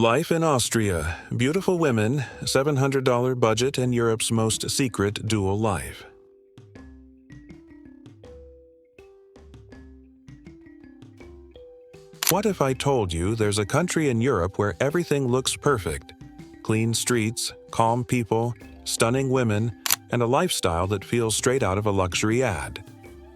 Life in Austria, beautiful women, $700 budget, and Europe's most secret dual life. What if I told you there's a country in Europe where everything looks perfect? Clean streets, calm people, stunning women, and a lifestyle that feels straight out of a luxury ad.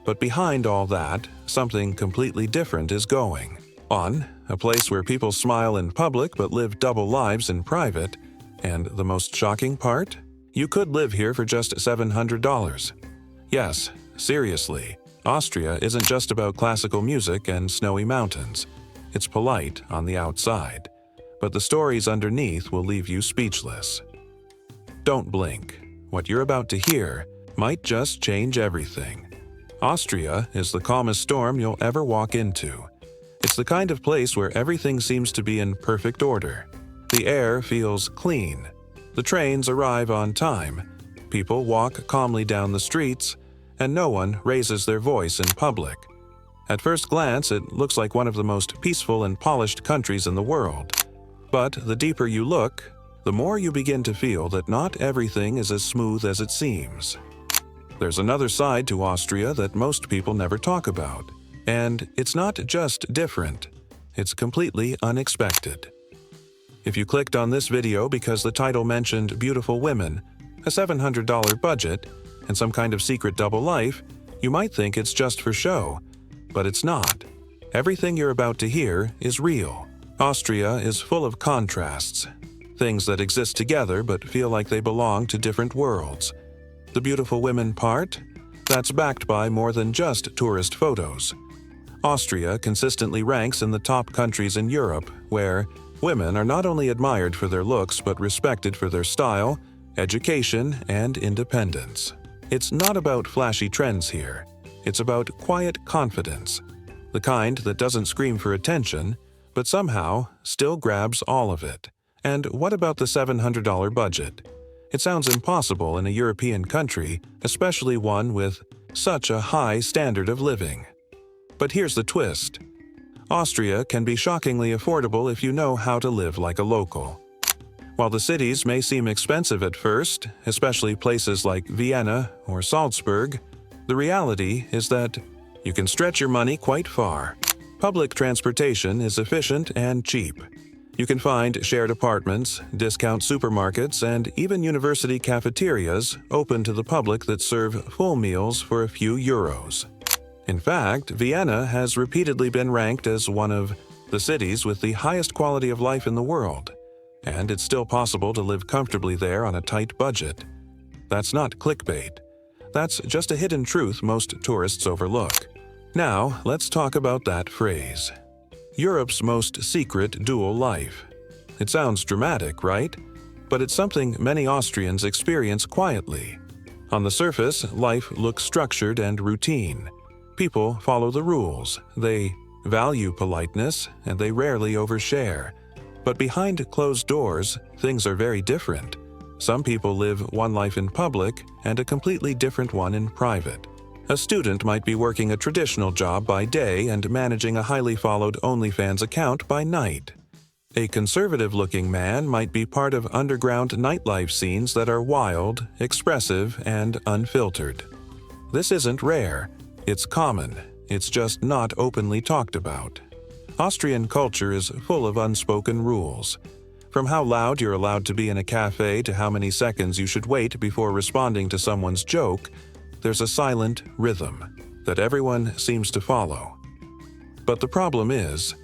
But behind all that, something completely different is going on. A place where people smile in public but live double lives in private. And the most shocking part? You could live here for just $700. Yes, seriously, Austria isn't just about classical music and snowy mountains. It's polite on the outside, but the stories underneath will leave you speechless. Don't blink. What you're about to hear might just change everything. Austria is the calmest storm you'll ever walk into. It's the kind of place where everything seems to be in perfect order. The air feels clean. The trains arrive on time. People walk calmly down the streets, and no one raises their voice in public. At first glance, it looks like one of the most peaceful and polished countries in the world. But the deeper you look, the more you begin to feel that not everything is as smooth as it seems. There's another side to Austria that most people never talk about. And it's not just different, it's completely unexpected. If you clicked on this video because the title mentioned beautiful women, a $700 budget, and some kind of secret double life, you might think it's just for show. But it's not. Everything you're about to hear is real. Austria is full of contrasts, things that exist together but feel like they belong to different worlds. The beautiful women part? That's backed by more than just tourist photos. Austria consistently ranks in the top countries in Europe, where women are not only admired for their looks but respected for their style, education, and independence. It's not about flashy trends here. It's about quiet confidence, the kind that doesn't scream for attention, but somehow still grabs all of it. And what about the $700 budget? It sounds impossible in a European country, especially one with such a high standard of living. But here's the twist. Austria can be shockingly affordable if you know how to live like a local. While the cities may seem expensive at first, especially places like Vienna or Salzburg, the reality is that you can stretch your money quite far. Public transportation is efficient and cheap. You can find shared apartments, discount supermarkets, and even university cafeterias open to the public that serve full meals for a few euros. In fact, Vienna has repeatedly been ranked as one of the cities with the highest quality of life in the world, and it's still possible to live comfortably there on a tight budget. That's not clickbait. That's just a hidden truth most tourists overlook. Now, let's talk about that phrase. Europe's most secret dual life. It sounds dramatic, right? But it's something many Austrians experience quietly. On the surface, life looks structured and routine. People follow the rules, they value politeness, and they rarely overshare. But behind closed doors, things are very different. Some people live one life in public and a completely different one in private. A student might be working a traditional job by day and managing a highly followed OnlyFans account by night. A conservative-looking man might be part of underground nightlife scenes that are wild, expressive, and unfiltered. This isn't rare. It's common, it's just not openly talked about. Austrian culture is full of unspoken rules. From how loud you're allowed to be in a cafe to how many seconds you should wait before responding to someone's joke, there's a silent rhythm that everyone seems to follow. But the problem is,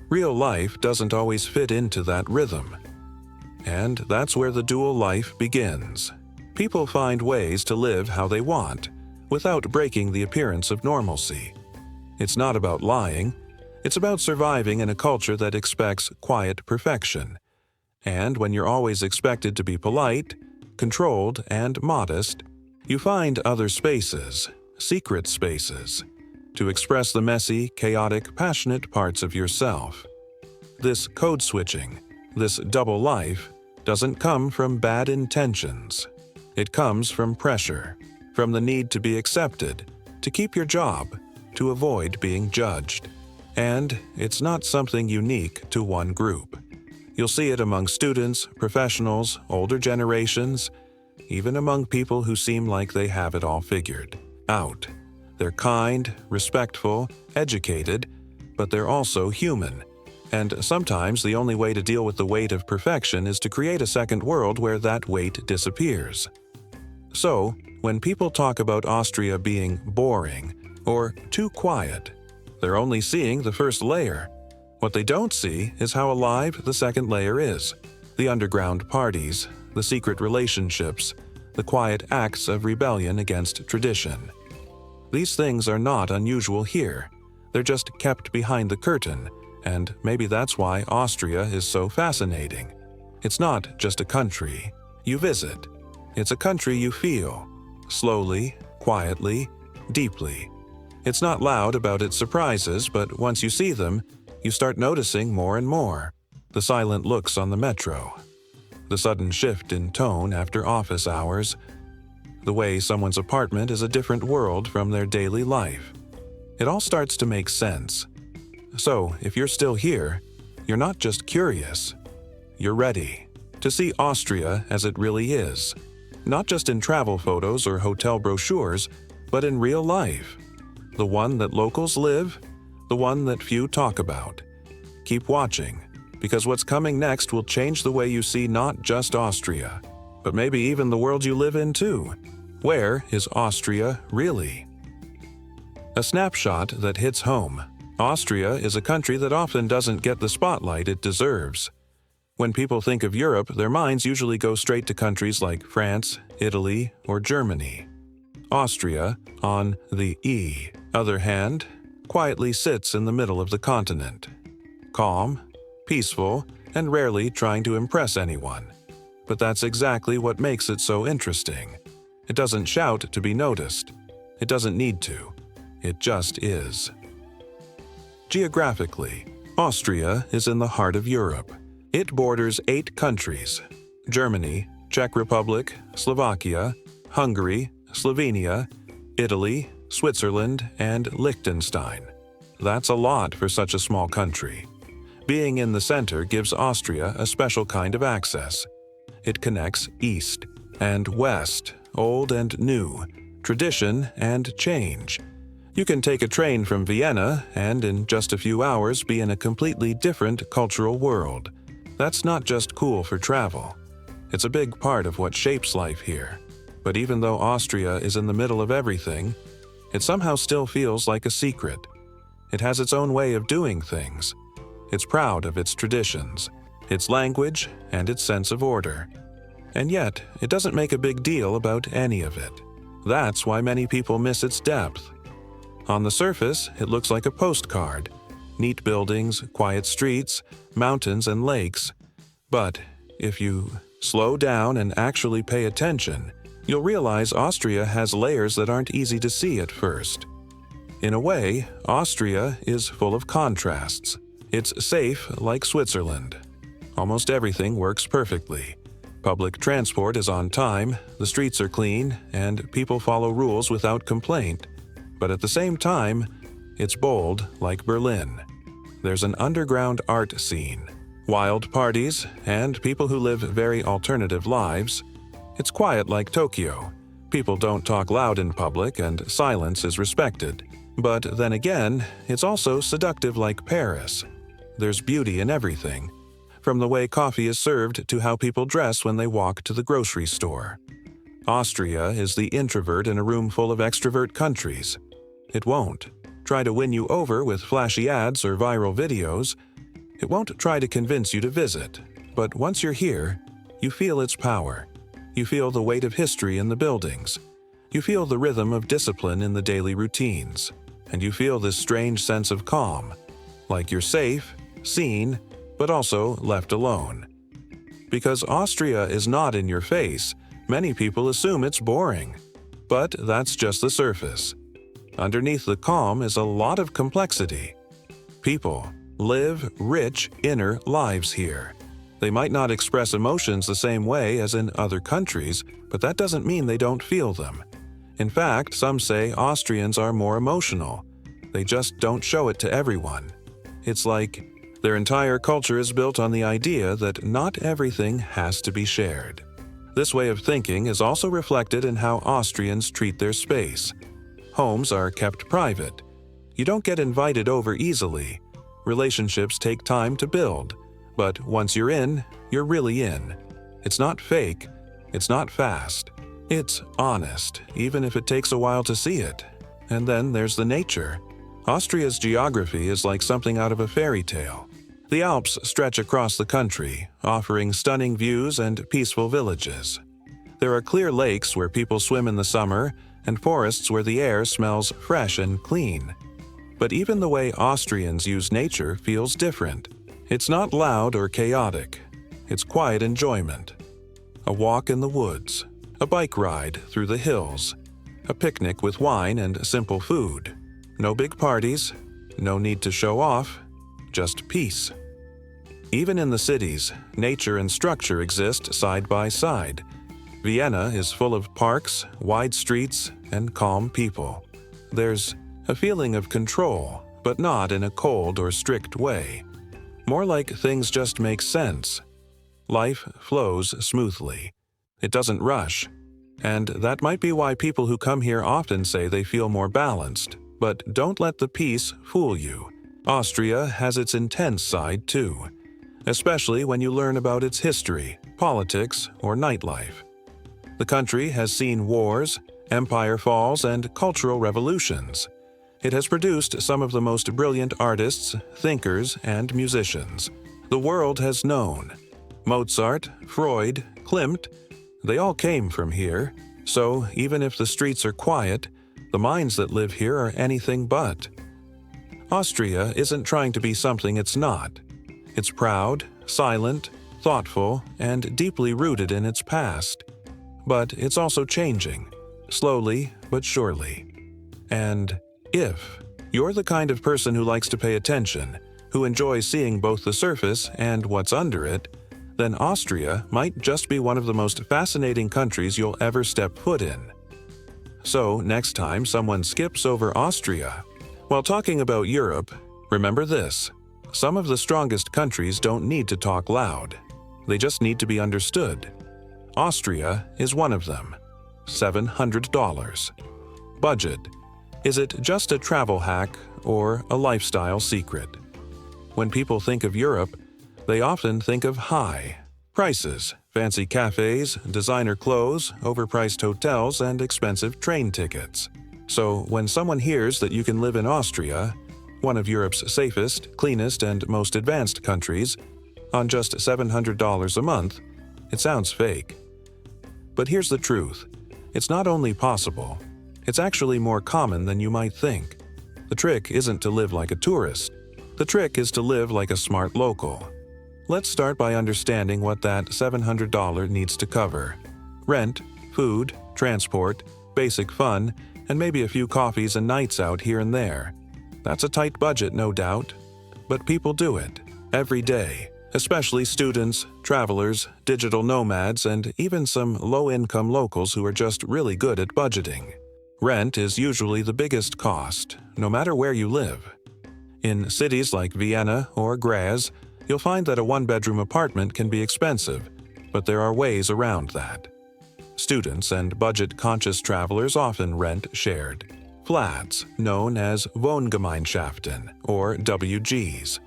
real life doesn't always fit into that rhythm. And that's where the dual life begins. People find ways to live how they want, without breaking the appearance of normalcy. It's not about lying, it's about surviving in a culture that expects quiet perfection. And when you're always expected to be polite, controlled, and modest, you find other spaces, secret spaces, to express the messy, chaotic, passionate parts of yourself. This code switching, this double life, doesn't come from bad intentions. It comes from pressure. From the need to be accepted, to keep your job, to avoid being judged. And it's not something unique to one group. You'll see it among students, professionals, older generations, even among people who seem like they have it all figured out. They're kind, respectful, educated, but they're also human. And sometimes the only way to deal with the weight of perfection is to create a second world where that weight disappears. So, when people talk about Austria being boring or too quiet, they're only seeing the first layer. What they don't see is how alive the second layer is. The underground parties, the secret relationships, the quiet acts of rebellion against tradition. These things are not unusual here. They're just kept behind the curtain, and maybe that's why Austria is so fascinating. It's not just a country you visit. It's a country you feel, slowly, quietly, deeply. It's not loud about its surprises, but once you see them, you start noticing more and more. The silent looks on the metro, the sudden shift in tone after office hours, the way someone's apartment is a different world from their daily life. It all starts to make sense. So, if you're still here, you're not just curious. You're ready to see Austria as it really is. Not just in travel photos or hotel brochures, but in real life. The one that locals live, the one that few talk about. Keep watching, because what's coming next will change the way you see not just Austria, but maybe even the world you live in too. Where is Austria really? A snapshot that hits home. Austria is a country that often doesn't get the spotlight it deserves. When people think of Europe, their minds usually go straight to countries like France, Italy, or Germany. Austria, on the other hand, quietly sits in the middle of the continent. Calm, peaceful, and rarely trying to impress anyone. But that's exactly what makes it so interesting. It doesn't shout to be noticed. It doesn't need to. It just is. Geographically, Austria is in the heart of Europe. It borders 8 countries: Germany, Czech Republic, Slovakia, Hungary, Slovenia, Italy, Switzerland, and Liechtenstein. That's a lot for such a small country. Being in the center gives Austria a special kind of access. It connects east and west, old and new, tradition and change. You can take a train from Vienna and in just a few hours be in a completely different cultural world. That's not just cool for travel. It's a big part of what shapes life here. But even though Austria is in the middle of everything, it somehow still feels like a secret. It has its own way of doing things. It's proud of its traditions, its language, and its sense of order. And yet, it doesn't make a big deal about any of it. That's why many people miss its depth. On the surface, it looks like a postcard. Neat buildings, quiet streets, mountains and lakes. But if you slow down and actually pay attention, you'll realize Austria has layers that aren't easy to see at first. In a way, Austria is full of contrasts. It's safe like Switzerland. Almost everything works perfectly. Public transport is on time, the streets are clean, and people follow rules without complaint. But at the same time, it's bold like Berlin. There's an underground art scene, wild parties, and people who live very alternative lives. It's quiet like Tokyo. People don't talk loud in public and silence is respected. But then again, it's also seductive like Paris. There's beauty in everything, from the way coffee is served to how people dress when they walk to the grocery store. Austria is the introvert in a room full of extrovert countries. It won't try to win you over with flashy ads or viral videos. It won't try to convince you to visit. But once you're here, you feel its power. You feel the weight of history in the buildings. You feel the rhythm of discipline in the daily routines. And you feel this strange sense of calm, like you're safe, seen, but also left alone. Because Austria is not in your face, many people assume it's boring. But that's just the surface. Underneath the calm is a lot of complexity. People live rich inner lives here. They might not express emotions the same way as in other countries, but that doesn't mean they don't feel them. In fact, some say Austrians are more emotional. They just don't show it to everyone. It's like Their entire culture is built on the idea that not everything has to be shared. This way of thinking is also reflected in how Austrians treat their space. Homes are kept private. You don't get invited over easily. Relationships take time to build, but once you're in, you're really in. It's not fake, it's not fast. It's honest, even if it takes a while to see it. And then there's the nature. Austria's geography is like something out of a fairy tale. The Alps stretch across the country, offering stunning views and peaceful villages. There are clear lakes where people swim in the summer, and forests where the air smells fresh and clean. But even the way Austrians use nature feels different. It's not loud or chaotic. It's quiet enjoyment. A walk in the woods, a bike ride through the hills, a picnic with wine and simple food. No big parties, no need to show off, just peace. Even in the cities, nature and structure exist side by side. Vienna is full of parks, wide streets, and calm people. There's a feeling of control, but not in a cold or strict way. More like things just make sense. Life flows smoothly. It doesn't rush. And that might be why people who come here often say they feel more balanced. But don't let the peace fool you. Austria has its intense side too, especially when you learn about its history, politics, or nightlife. The country has seen wars, empire falls, and cultural revolutions. It has produced some of the most brilliant artists, thinkers, and musicians the world has known. Mozart, Freud, Klimt, they all came from here. So even if the streets are quiet, the minds that live here are anything but. Austria isn't trying to be something it's not. It's proud, silent, thoughtful, and deeply rooted in its past. But it's also changing, slowly but surely. And if you're the kind of person who likes to pay attention, who enjoys seeing both the surface and what's under it, then Austria might just be one of the most fascinating countries you'll ever step foot in. So, next time someone skips over Austria, while talking about Europe, remember this: some of the strongest countries don't need to talk loud. They just need to be understood. Austria is one of them. $700. Budget. Is it just a travel hack or a lifestyle secret? When people think of Europe, they often think of high prices, fancy cafes, designer clothes, overpriced hotels, and expensive train tickets. So when someone hears that you can live in Austria, one of Europe's safest, cleanest, and most advanced countries, on just $700 a month, it sounds fake. But here's the truth. It's not only possible, it's actually more common than you might think. The trick isn't to live like a tourist. The trick is to live like a smart local. Let's start by understanding what that $700 needs to cover. Rent, food, transport, basic fun, and maybe a few coffees and nights out here and there. That's a tight budget, no doubt. But people do it, every day, especially students, travelers, digital nomads, and even some low-income locals who are just really good at budgeting. Rent is usually the biggest cost, no matter where you live. In cities like Vienna or Graz, you'll find that a one-bedroom apartment can be expensive, but there are ways around that. Students and budget-conscious travelers often rent shared flats, known as Wohngemeinschaften, or WGs.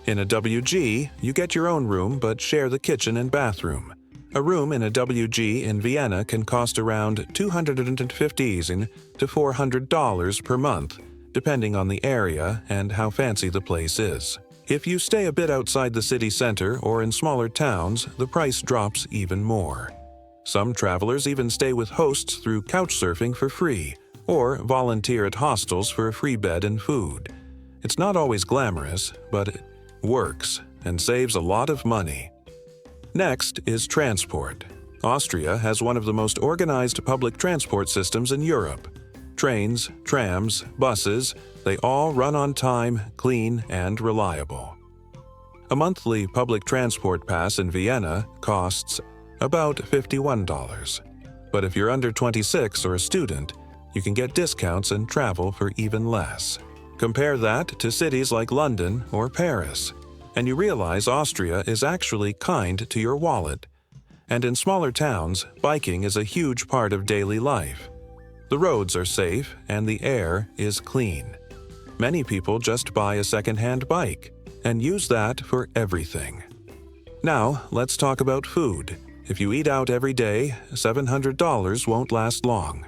In a WG, you get your own room but share the kitchen and bathroom. A room in a WG in Vienna can cost around $250 to $400 per month, depending on the area and how fancy the place is. If you stay a bit outside the city center or in smaller towns, the price drops even more. Some travelers even stay with hosts through couchsurfing for free, or volunteer at hostels for a free bed and food. It's not always glamorous, but it works and saves a lot of money. Next is transport. Austria has one of the most organized public transport systems in Europe. Trains, trams, buses, they all run on time, clean, and reliable. A monthly public transport pass in Vienna costs about $51. But if you're under 26 or a student, you can get discounts and travel for even less. Compare that to cities like London or Paris. and you realize Austria is actually kind to your wallet. And in smaller towns, biking is a huge part of daily life. The roads are safe and the air is clean. Many people just buy a second-hand bike and use that for everything. Now, let's talk about food. If you eat out every day, $700 won't last long.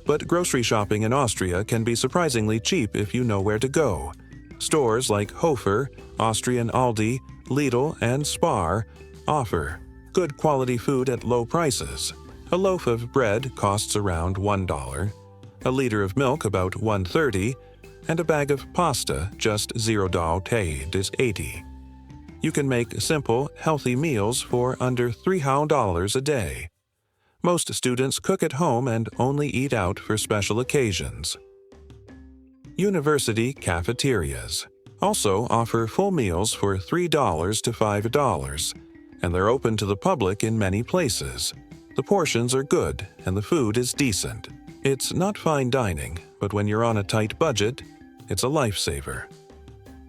But grocery shopping in Austria can be surprisingly cheap if you know where to go. Stores like Hofer, Austrian Aldi, Lidl, and Spar offer good quality food at low prices. A loaf of bread costs around $1, a liter of milk about $1.30, and a bag of pasta just $0 is 80. You can make simple, healthy meals for under $3 a day. Most students cook at home and only eat out for special occasions. University cafeterias also offer full meals for $3 to $5, and they're open to the public in many places. The portions are good and the food is decent. It's not fine dining, but when you're on a tight budget, it's a lifesaver.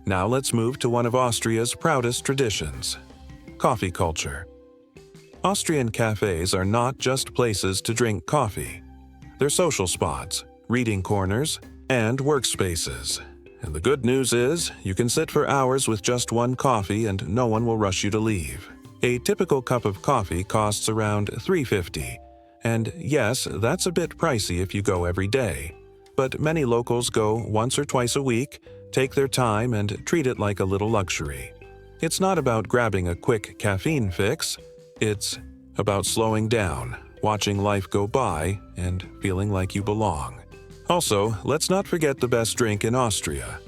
Now let's move to one of Austria's proudest traditions: coffee culture. Austrian cafes are not just places to drink coffee. They're social spots, reading corners, and workspaces. And the good news is, you can sit for hours with just one coffee and no one will rush you to leave. A typical cup of coffee costs around $3.50, and yes, that's a bit pricey if you go every day. But many locals go once or twice a week, take their time, and treat it like a little luxury. It's not about grabbing a quick caffeine fix. It's about slowing down, watching life go by, and feeling like you belong. Also, let's not forget the best drink in Austria: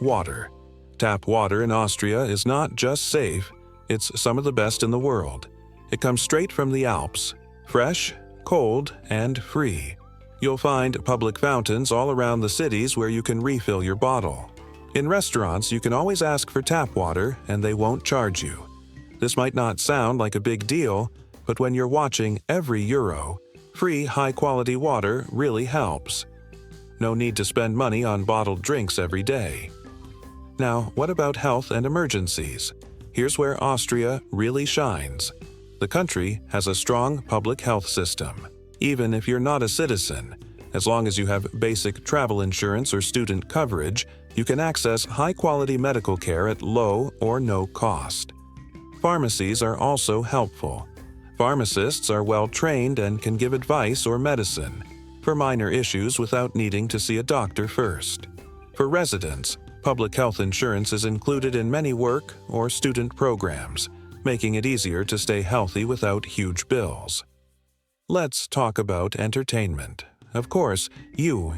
water. Tap water in Austria is not just safe, it's some of the best in the world. It comes straight from the Alps, fresh, cold, and free. You'll find public fountains all around the cities where you can refill your bottle. In restaurants, you can always ask for tap water and they won't charge you. This might not sound like a big deal, but when you're watching every euro, free high-quality water really helps. No need to spend money on bottled drinks every day. Now, what about health and emergencies? Here's where Austria really shines. The country has a strong public health system. Even if you're not a citizen, as long as you have basic travel insurance or student coverage, you can access high-quality medical care at low or no cost. Pharmacies are also helpful. Pharmacists are well-trained and can give advice or medicine for minor issues without needing to see a doctor first. For residents, public health insurance is included in many work or student programs, making it easier to stay healthy without huge bills. Let's talk about entertainment. Of course, you,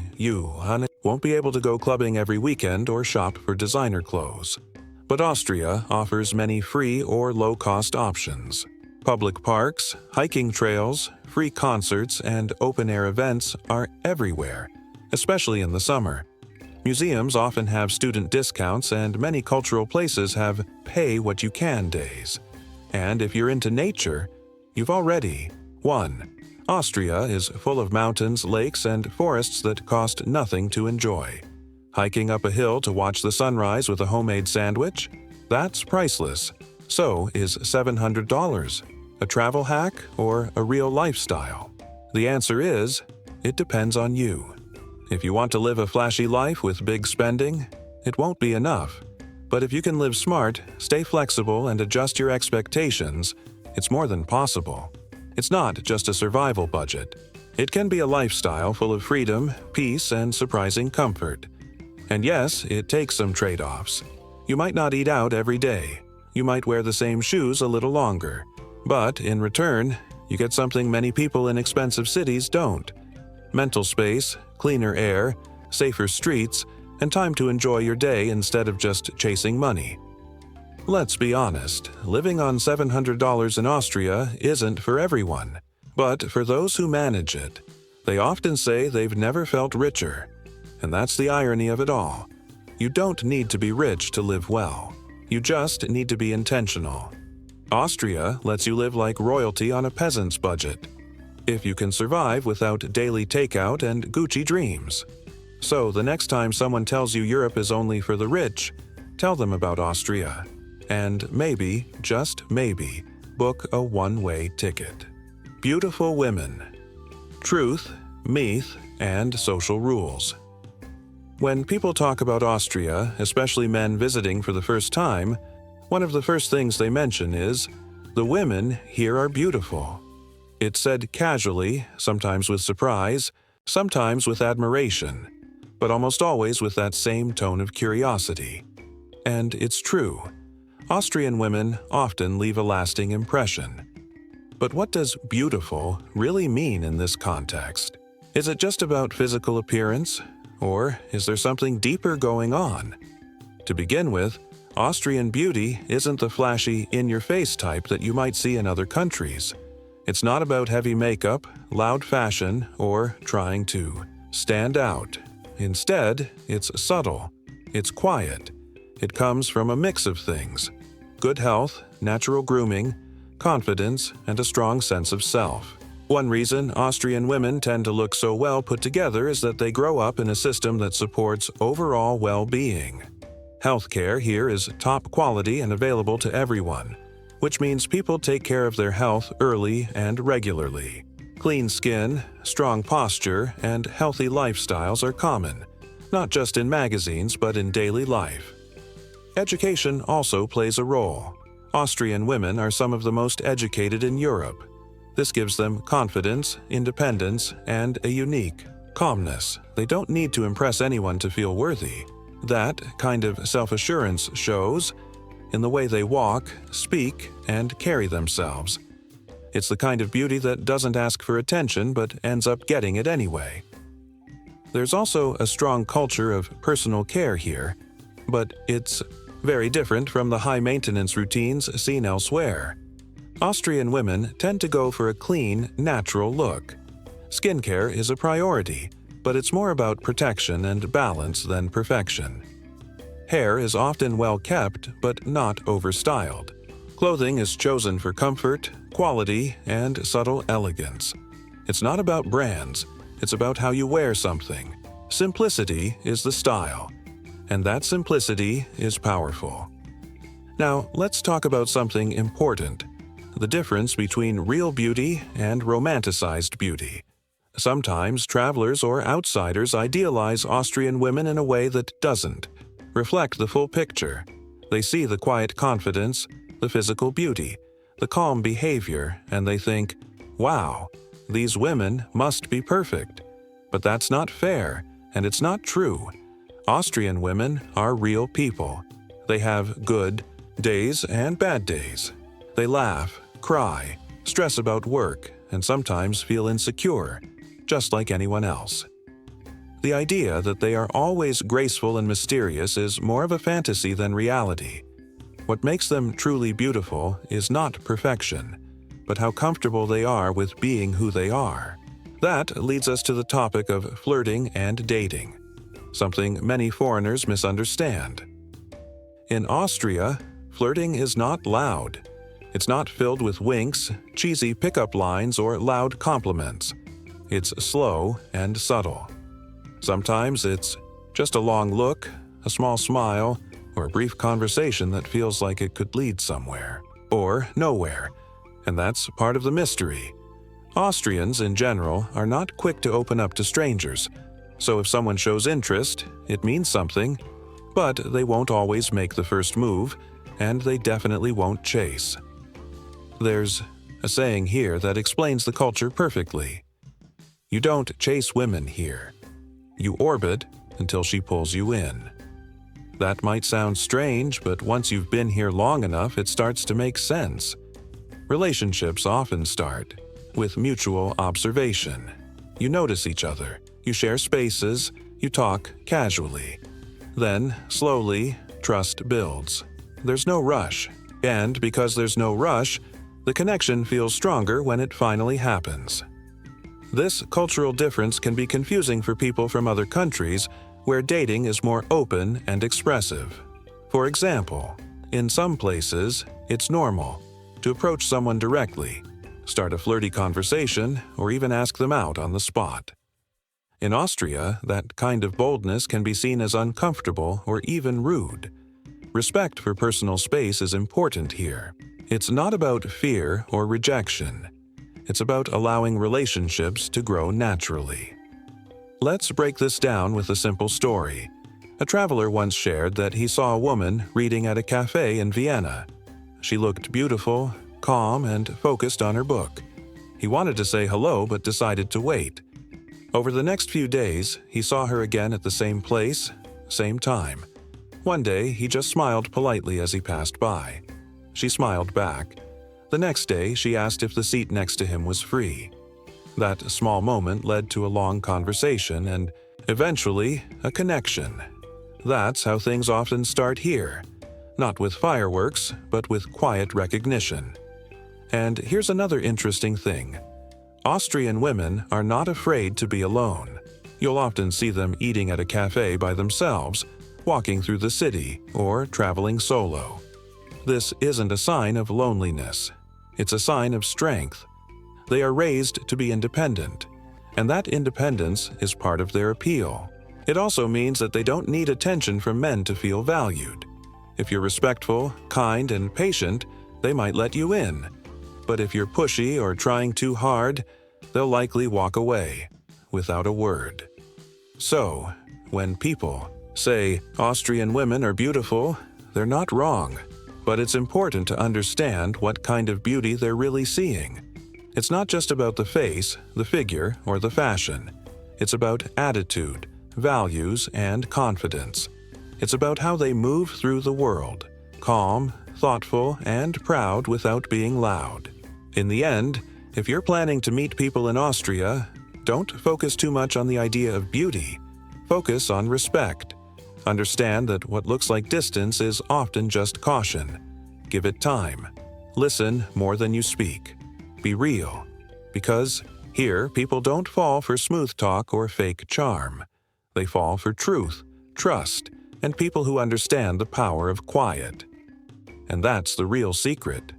honey, won't be able to go clubbing every weekend or shop for designer clothes. But Austria offers many free or low-cost options. Public parks, hiking trails, free concerts, and open-air events are everywhere, especially in the summer. Museums often have student discounts, and many cultural places have pay-what-you-can days. And if you're into nature, you've already won. Austria is full of mountains, lakes, and forests that cost nothing to enjoy. Hiking up a hill to watch the sunrise with a homemade sandwich? That's priceless. So is $700. A travel hack or a real lifestyle? The answer is, it depends on you. If you want to live a flashy life with big spending, it won't be enough. But if you can live smart, stay flexible, and adjust your expectations, it's more than possible. It's not just a survival budget. It can be a lifestyle full of freedom, peace, and surprising comfort. And yes, it takes some trade-offs. You might not eat out every day. You might wear the same shoes a little longer. But in return, you get something many people in expensive cities don't: mental space, cleaner air, safer streets, and time to enjoy your day instead of just chasing money. Let's be honest, living on $700 in Austria isn't for everyone. But for those who manage it, they often say they've never felt richer. And that's the irony of it all. You don't need to be rich to live well. You just need to be intentional. Austria lets you live like royalty on a peasant's budget, if you can survive without daily takeout and Gucci dreams. So the next time someone tells you Europe is only for the rich, tell them about Austria. and maybe, just maybe, book a one-way ticket. Beautiful women. Truth, myth, and social rules. When people talk about Austria, especially men visiting for the first time, one of the first things they mention is, "The women here are beautiful." It's said casually, sometimes with surprise, sometimes with admiration, but almost always with that same tone of curiosity. And it's true. Austrian women often leave a lasting impression. But what does beautiful really mean in this context? Is it just about physical appearance, or is there something deeper going on? To begin with, Austrian beauty isn't the flashy, in-your-face type that you might see in other countries. It's not about heavy makeup, loud fashion, or trying to stand out. Instead, it's subtle. It's quiet. It comes from a mix of things: good health, natural grooming, confidence, and a strong sense of self. One reason Austrian women tend to look so well put together is that they grow up in a system that supports overall well-being. Healthcare here is top quality and available to everyone, which means people take care of their health early and regularly. Clean skin, strong posture, and healthy lifestyles are common, not just in magazines but in daily life. Education also plays a role. Austrian women are some of the most educated in Europe. This gives them confidence, independence, and a unique calmness. They don't need to impress anyone to feel worthy. That kind of self-assurance shows in the way they walk, speak, and carry themselves. It's the kind of beauty that doesn't ask for attention but ends up getting it anyway. There's also a strong culture of personal care here, but it's very different from the high-maintenance routines seen elsewhere. Austrian women tend to go for a clean, natural look. Skincare is a priority, but it's more about protection and balance than perfection. Hair is often well kept, but not overstyled. Clothing is chosen for comfort, quality, and subtle elegance. It's not about brands, it's about how you wear something. Simplicity is the style, and that simplicity is powerful. Now, let's talk about something important: the difference between real beauty and romanticized beauty. Sometimes travelers or outsiders idealize Austrian women in a way that doesn't reflect the full picture. They see the quiet confidence, the physical beauty, the calm behavior, and they think, "Wow, these women must be perfect." But that's not fair, and it's not true. Austrian women are real people. They have good days and bad days. They laugh, cry, stress about work, and sometimes feel insecure, just like anyone else. The idea that they are always graceful and mysterious is more of a fantasy than reality. What makes them truly beautiful is not perfection, but how comfortable they are with being who they are. That leads us to the topic of flirting and dating, something many foreigners misunderstand. In Austria, flirting is not loud. It's not filled with winks, cheesy pickup lines, or loud compliments. It's slow and subtle. Sometimes it's just a long look, a small smile, or a brief conversation that feels like it could lead somewhere, or nowhere, and that's part of the mystery. Austrians, in general, are not quick to open up to strangers, so if someone shows interest, it means something, but they won't always make the first move, and they definitely won't chase. There's a saying here that explains the culture perfectly. You don't chase women here. You orbit until she pulls you in. That might sound strange, but once you've been here long enough, it starts to make sense. Relationships often start with mutual observation. You notice each other, you share spaces, you talk casually. Then, slowly, trust builds. There's no rush, and because there's no rush, the connection feels stronger when it finally happens. This cultural difference can be confusing for people from other countries where dating is more open and expressive. For example, in some places, it's normal to approach someone directly, start a flirty conversation, or even ask them out on the spot. In Austria, that kind of boldness can be seen as uncomfortable or even rude. Respect for personal space is important here. It's not about fear or rejection. It's about allowing relationships to grow naturally. Let's break this down with a simple story. A traveler once shared that he saw a woman reading at a cafe in Vienna. She looked beautiful, calm, and focused on her book. He wanted to say hello but decided to wait. Over the next few days, he saw her again at the same place, same time. One day, he just smiled politely as he passed by. She smiled back. The next day, she asked if the seat next to him was free. That small moment led to a long conversation and, eventually, a connection. That's how things often start here. Not with fireworks, but with quiet recognition. And here's another interesting thing. Austrian women are not afraid to be alone. You'll often see them eating at a cafe by themselves, walking through the city, or traveling solo. This isn't a sign of loneliness. It's a sign of strength. They are raised to be independent, and that independence is part of their appeal. It also means that they don't need attention from men to feel valued. If you're respectful, kind, and patient, they might let you in. But if you're pushy or trying too hard, they'll likely walk away, without a word. So, when people say Austrian women are beautiful, they're not wrong. But it's important to understand what kind of beauty they're really seeing. It's not just about the face, the figure, or the fashion. It's about attitude, values, and confidence. It's about how they move through the world, calm, thoughtful, and proud without being loud. In the end, if you're planning to meet people in Austria, don't focus too much on the idea of beauty. Focus on respect. Understand that what looks like distance is often just caution. Give it time. Listen more than you speak. Be real. Because here, people don't fall for smooth talk or fake charm. They fall for truth, trust, and people who understand the power of quiet. And that's the real secret.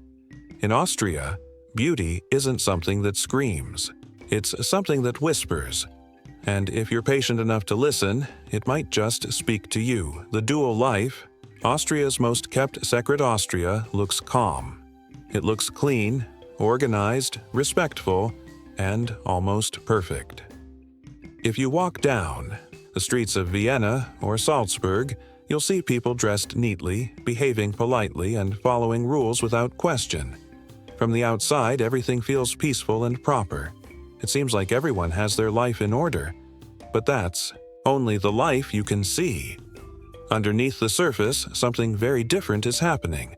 In Austria, beauty isn't something that screams. It's something that whispers. And if you're patient enough to listen, it might just speak to you. The dual life, Austria's most kept secret Austria, looks calm. It looks clean, organized, respectful, and almost perfect. If you walk down the streets of Vienna or Salzburg, you'll see people dressed neatly, behaving politely, and following rules without question. From the outside, everything feels peaceful and proper. It seems like everyone has their life in order. But that's only the life you can see. Underneath the surface, something very different is happening.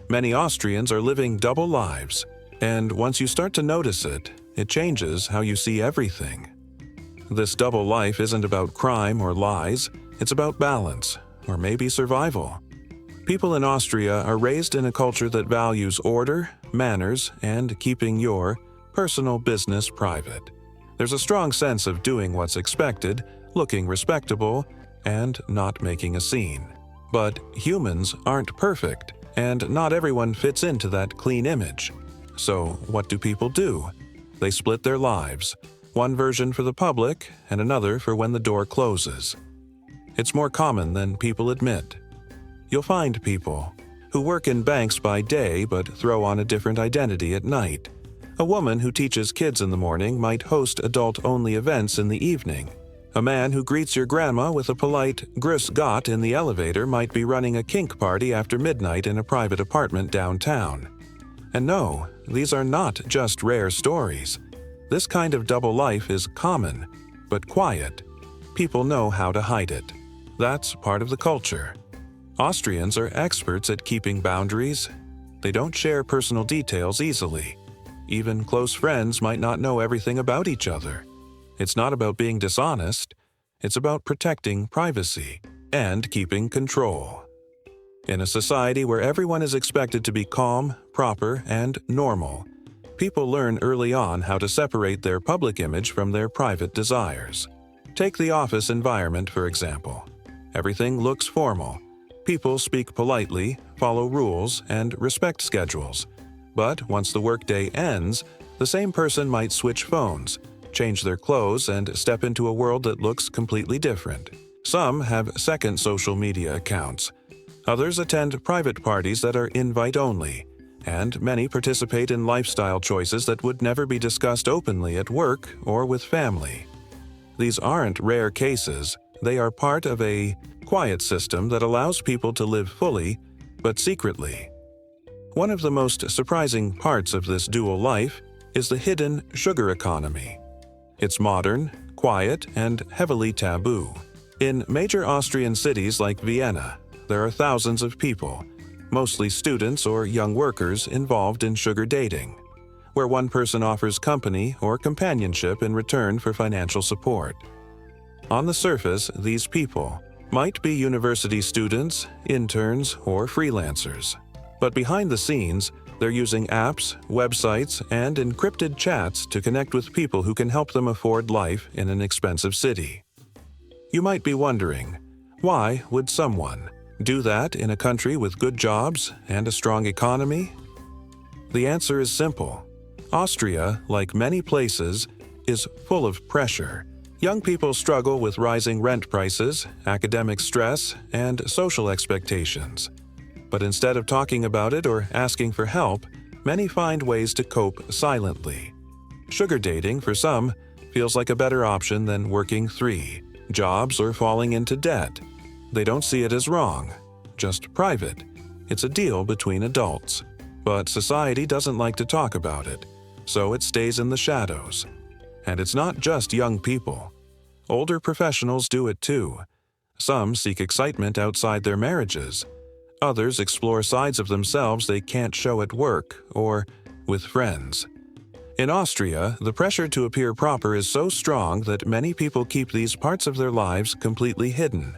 Many Austrians are living double lives, and once you start to notice it, it changes how you see everything. This double life isn't about crime or lies, it's about balance, or maybe survival. People in Austria are raised in a culture that values order, manners, and keeping your personal business private. There's a strong sense of doing what's expected, looking respectable, and not making a scene. But humans aren't perfect, and not everyone fits into that clean image. So what do people do? They split their lives, one version for the public and another for when the door closes. It's more common than people admit. You'll find people who work in banks by day but throw on a different identity at night. A woman who teaches kids in the morning might host adult-only events in the evening. A man who greets your grandma with a polite "Grüß Gott" in the elevator might be running a kink party after midnight in a private apartment downtown. And no, these are not just rare stories. This kind of double life is common, but quiet. People know how to hide it. That's part of the culture. Austrians are experts at keeping boundaries. They don't share personal details easily. Even close friends might not know everything about each other. It's not about being dishonest. It's about protecting privacy and keeping control. In a society where everyone is expected to be calm, proper, and normal, people learn early on how to separate their public image from their private desires. Take the office environment, for example. Everything looks formal. People speak politely, follow rules, and respect schedules. But once the workday ends, the same person might switch phones, change their clothes, and step into a world that looks completely different. Some have second social media accounts. Others attend private parties that are invite-only, and many participate in lifestyle choices that would never be discussed openly at work or with family. These aren't rare cases, they are part of a quiet system that allows people to live fully, but secretly. One of the most surprising parts of this dual life is the hidden sugar economy. It's modern, quiet, and heavily taboo. In major Austrian cities like Vienna, there are thousands of people, mostly students or young workers, involved in sugar dating, where one person offers company or companionship in return for financial support. On the surface, these people might be university students, interns, or freelancers. But behind the scenes, they're using apps, websites, and encrypted chats to connect with people who can help them afford life in an expensive city. You might be wondering, why would someone do that in a country with good jobs and a strong economy? The answer is simple. Austria, like many places, is full of pressure. Young people struggle with rising rent prices, academic stress, and social expectations. But instead of talking about it or asking for help, many find ways to cope silently. Sugar dating, for some, feels like a better option than working 3 jobs or falling into debt. They don't see it as wrong, just private. It's a deal between adults. But society doesn't like to talk about it, so it stays in the shadows. And it's not just young people. Older professionals do it too. Some seek excitement outside their marriages. Others explore sides of themselves they can't show at work or with friends. In Austria, the pressure to appear proper is so strong that many people keep these parts of their lives completely hidden.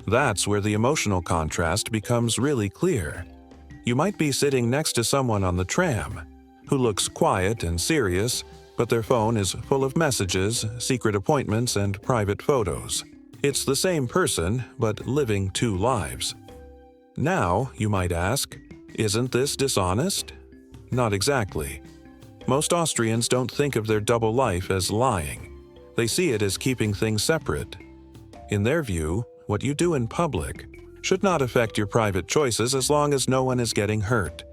That's where the emotional contrast becomes really clear. You might be sitting next to someone on the tram who looks quiet and serious, but their phone is full of messages, secret appointments, and private photos. It's the same person, but living 2 lives. Now, you might ask, isn't this dishonest? Not exactly. Most Austrians don't think of their double life as lying. They see it as keeping things separate. In their view, what you do in public should not affect your private choices as long as no one is getting hurt.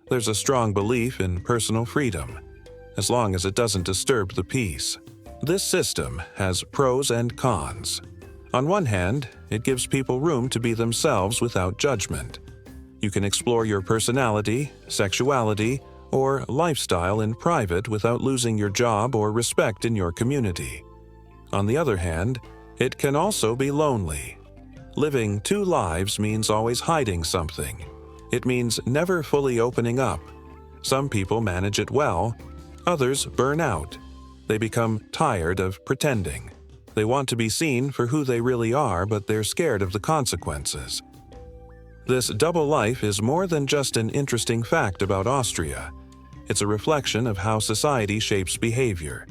There's a strong belief in personal freedom, as long as it doesn't disturb the peace. This system has pros and cons. On one hand, it gives people room to be themselves without judgment. You can explore your personality, sexuality, or lifestyle in private without losing your job or respect in your community. On the other hand, it can also be lonely. Living 2 lives means always hiding something. It means never fully opening up. Some people manage it well, others burn out. They become tired of pretending. They want to be seen for who they really are, but they're scared of the consequences. This double life is more than just an interesting fact about Austria. It's a reflection of how society shapes behavior.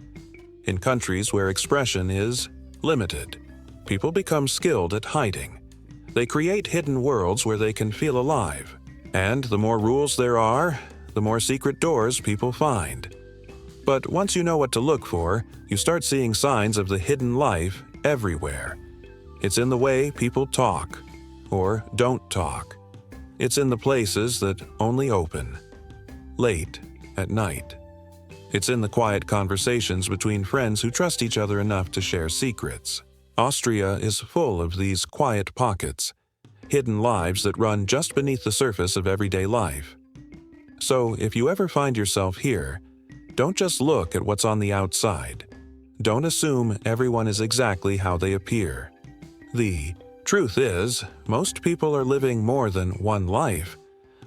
In countries where expression is limited, people become skilled at hiding. They create hidden worlds where they can feel alive. And the more rules there are, the more secret doors people find. But once you know what to look for, you start seeing signs of the hidden life everywhere. It's in the way people talk, or don't talk. It's in the places that only open late at night. It's in the quiet conversations between friends who trust each other enough to share secrets. Austria is full of these quiet pockets, hidden lives that run just beneath the surface of everyday life. So if you ever find yourself here, don't just look at what's on the outside. Don't assume everyone is exactly how they appear. The truth is, most people are living more than one life.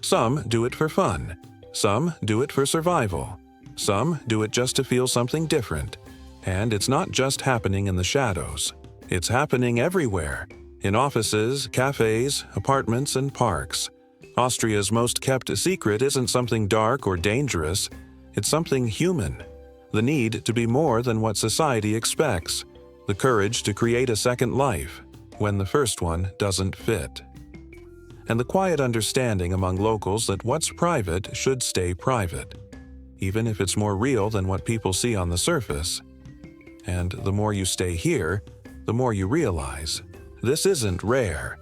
Some do it for fun. Some do it for survival. Some do it just to feel something different. And it's not just happening in the shadows. It's happening everywhere. In offices, cafes, apartments, and parks. Austria's most kept secret isn't something dark or dangerous. It's something human. The need to be more than what society expects. The courage to create a second life when the first one doesn't fit. And the quiet understanding among locals that what's private should stay private, even if it's more real than what people see on the surface. And the more you stay here, the more you realize this isn't rare.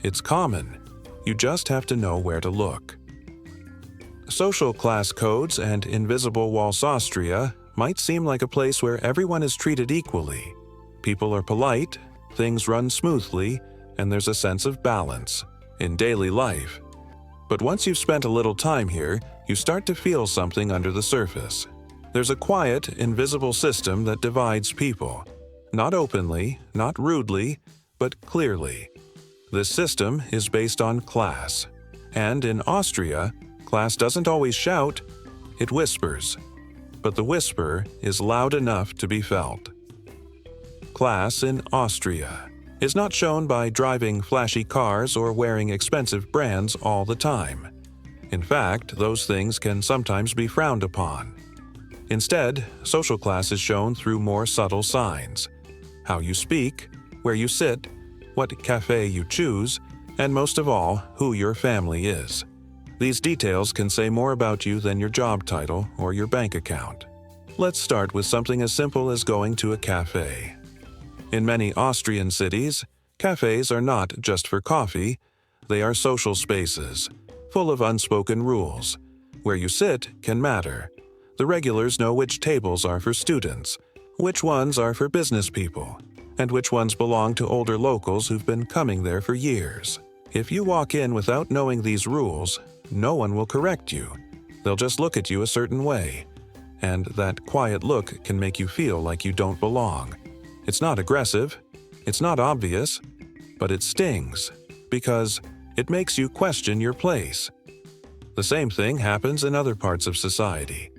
It's common. You just have to know where to look. Social class codes and invisible walls Austria might seem like a place where everyone is treated equally. People are polite, things run smoothly, and there's a sense of balance in daily life. But once you've spent a little time here, you start to feel something under the surface. There's a quiet, invisible system that divides people. Not openly, not rudely, but clearly. This system is based on class. And in Austria, class doesn't always shout, it whispers. But the whisper is loud enough to be felt. Class in Austria is not shown by driving flashy cars or wearing expensive brands all the time. In fact, those things can sometimes be frowned upon. Instead, social class is shown through more subtle signs. How you speak, where you sit, what cafe you choose, and most of all, who your family is. These details can say more about you than your job title or your bank account. Let's start with something as simple as going to a cafe. In many Austrian cities, cafes are not just for coffee, they are social spaces, full of unspoken rules. Where you sit can matter. The regulars know which tables are for students, which ones are for business people, and which ones belong to older locals who've been coming there for years. If you walk in without knowing these rules, no one will correct you. They'll just look at you a certain way, and that quiet look can make you feel like you don't belong. It's not aggressive, it's not obvious, but it stings, because it makes you question your place. The same thing happens in other parts of society.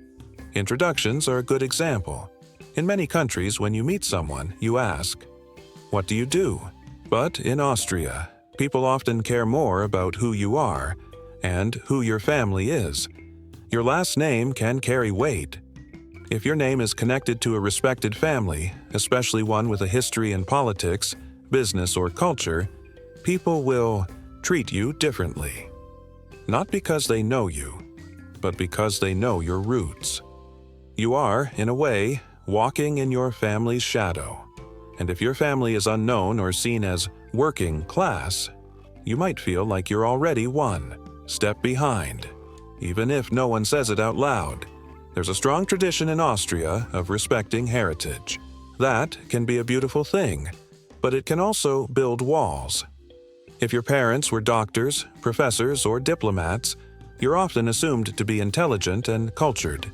Introductions are a good example. In many countries, when you meet someone, you ask, "What do you do?" But in Austria, people often care more about who you are and who your family is. Your last name can carry weight. If your name is connected to a respected family, especially one with a history in politics, business, or culture, people will treat you differently. Not because they know you, but because they know your roots. You are, in a way, walking in your family's shadow. And if your family is unknown or seen as working class, you might feel like you're already one step behind, even if no one says it out loud. There's a strong tradition in Austria of respecting heritage. That can be a beautiful thing, but it can also build walls. If your parents were doctors, professors, or diplomats, you're often assumed to be intelligent and cultured.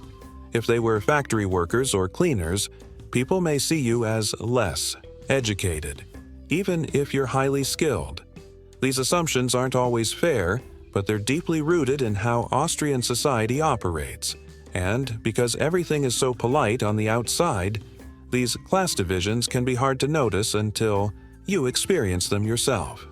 If they were factory workers or cleaners, people may see you as less educated, even if you're highly skilled. These assumptions aren't always fair, but they're deeply rooted in how Austrian society operates. And because everything is so polite on the outside, these class divisions can be hard to notice until you experience them yourself.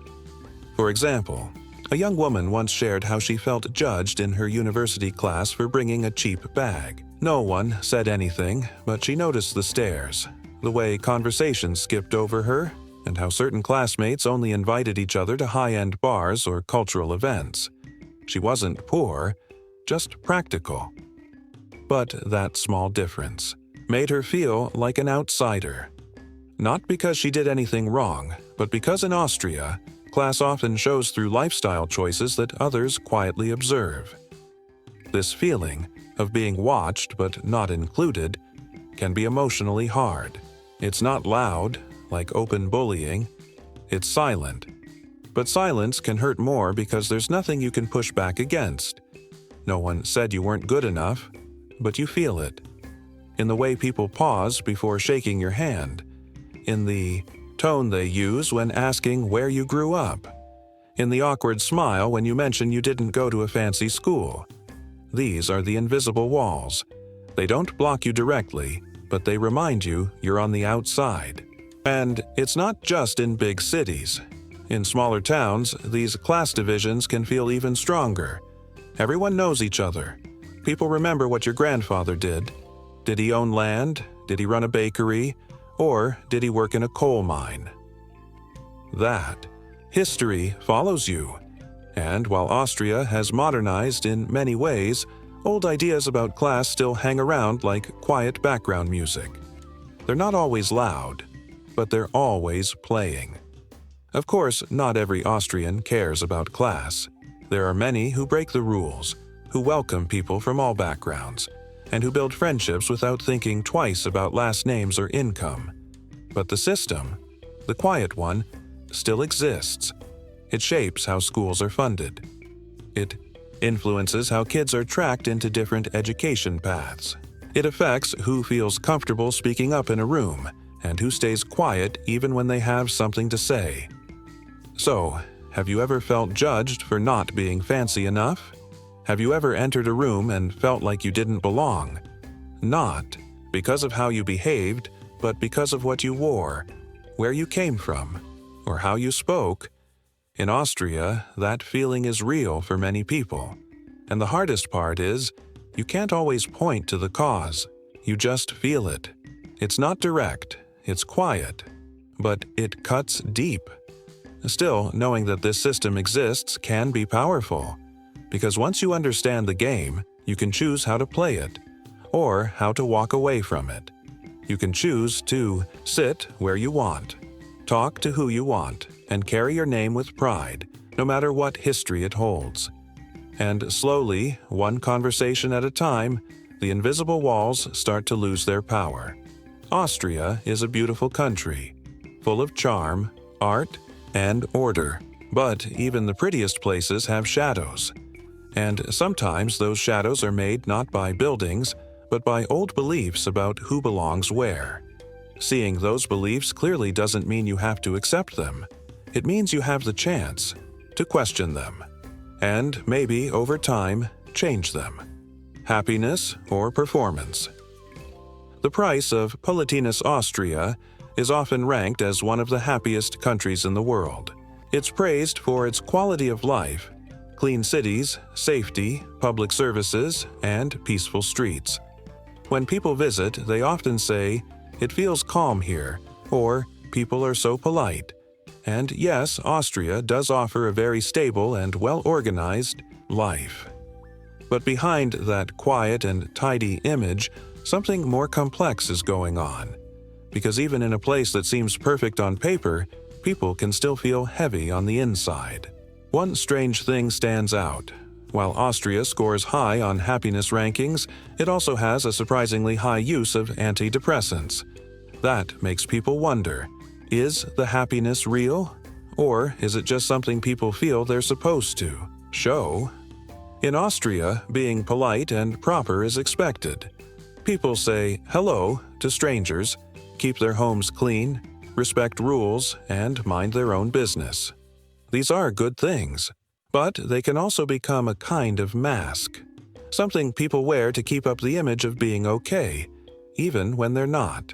For example, a young woman once shared how she felt judged in her university class for bringing a cheap bag. No one said anything, but she noticed the stares, the way conversations skipped over her, and how certain classmates only invited each other to high-end bars or cultural events. She wasn't poor, just practical. But that small difference made her feel like an outsider. Not because she did anything wrong, but because in Austria, class often shows through lifestyle choices that others quietly observe. This feeling of being watched but not included can be emotionally hard. It's not loud, like open bullying. It's silent. But silence can hurt more because there's nothing you can push back against. No one said you weren't good enough, but you feel it. In the way people pause before shaking your hand. In the tone they use when asking where you grew up. In the awkward smile when you mention you didn't go to a fancy school. These are the invisible walls. They don't block you directly, but they remind you you're on the outside. And it's not just in big cities. In smaller towns, these class divisions can feel even stronger. Everyone knows each other. People remember what your grandfather did. Did he own land? Did he run a bakery? Or did he work in a coal mine? That history follows you. And while Austria has modernized in many ways, old ideas about class still hang around like quiet background music. They're not always loud, but they're always playing. Of course, not every Austrian cares about class. There are many who break the rules, who welcome people from all backgrounds, and who build friendships without thinking twice about last names or income. But the system, the quiet one, still exists. It shapes how schools are funded. It influences how kids are tracked into different education paths. It affects who feels comfortable speaking up in a room and who stays quiet even when they have something to say. So, have you ever felt judged for not being fancy enough? Have you ever entered a room and felt like you didn't belong? Not because of how you behaved, but because of what you wore, where you came from, or how you spoke. In Austria, that feeling is real for many people. And the hardest part is, you can't always point to the cause. You just feel it. It's not direct, it's quiet, but it cuts deep. Still, knowing that this system exists can be powerful, because once you understand the game, you can choose how to play it, or how to walk away from it. You can choose to sit where you want, talk to who you want, and carry your name with pride, no matter what history it holds. And slowly, one conversation at a time, the invisible walls start to lose their power. Austria is a beautiful country, full of charm, art, and order. But even the prettiest places have shadows. And sometimes those shadows are made not by buildings, but by old beliefs about who belongs where. Seeing those beliefs clearly doesn't mean you have to accept them. It means you have the chance to question them. And maybe, over time, change them. Happiness or performance. The price of politeness Austria is often ranked as one of the happiest countries in the world. It's praised for its quality of life, clean cities, safety, public services, and peaceful streets. When people visit, they often say, "It feels calm here," or "People are so polite." And yes, Austria does offer a very stable and well-organized life. But behind that quiet and tidy image, something more complex is going on. Because even in a place that seems perfect on paper, people can still feel heavy on the inside. One strange thing stands out. While Austria scores high on happiness rankings, it also has a surprisingly high use of antidepressants. That makes people wonder, is the happiness real? Or is it just something people feel they're supposed to show? In Austria, being polite and proper is expected. People say hello to strangers, keep their homes clean, respect rules, and mind their own business. These are good things, but they can also become a kind of mask, something people wear to keep up the image of being okay, even when they're not.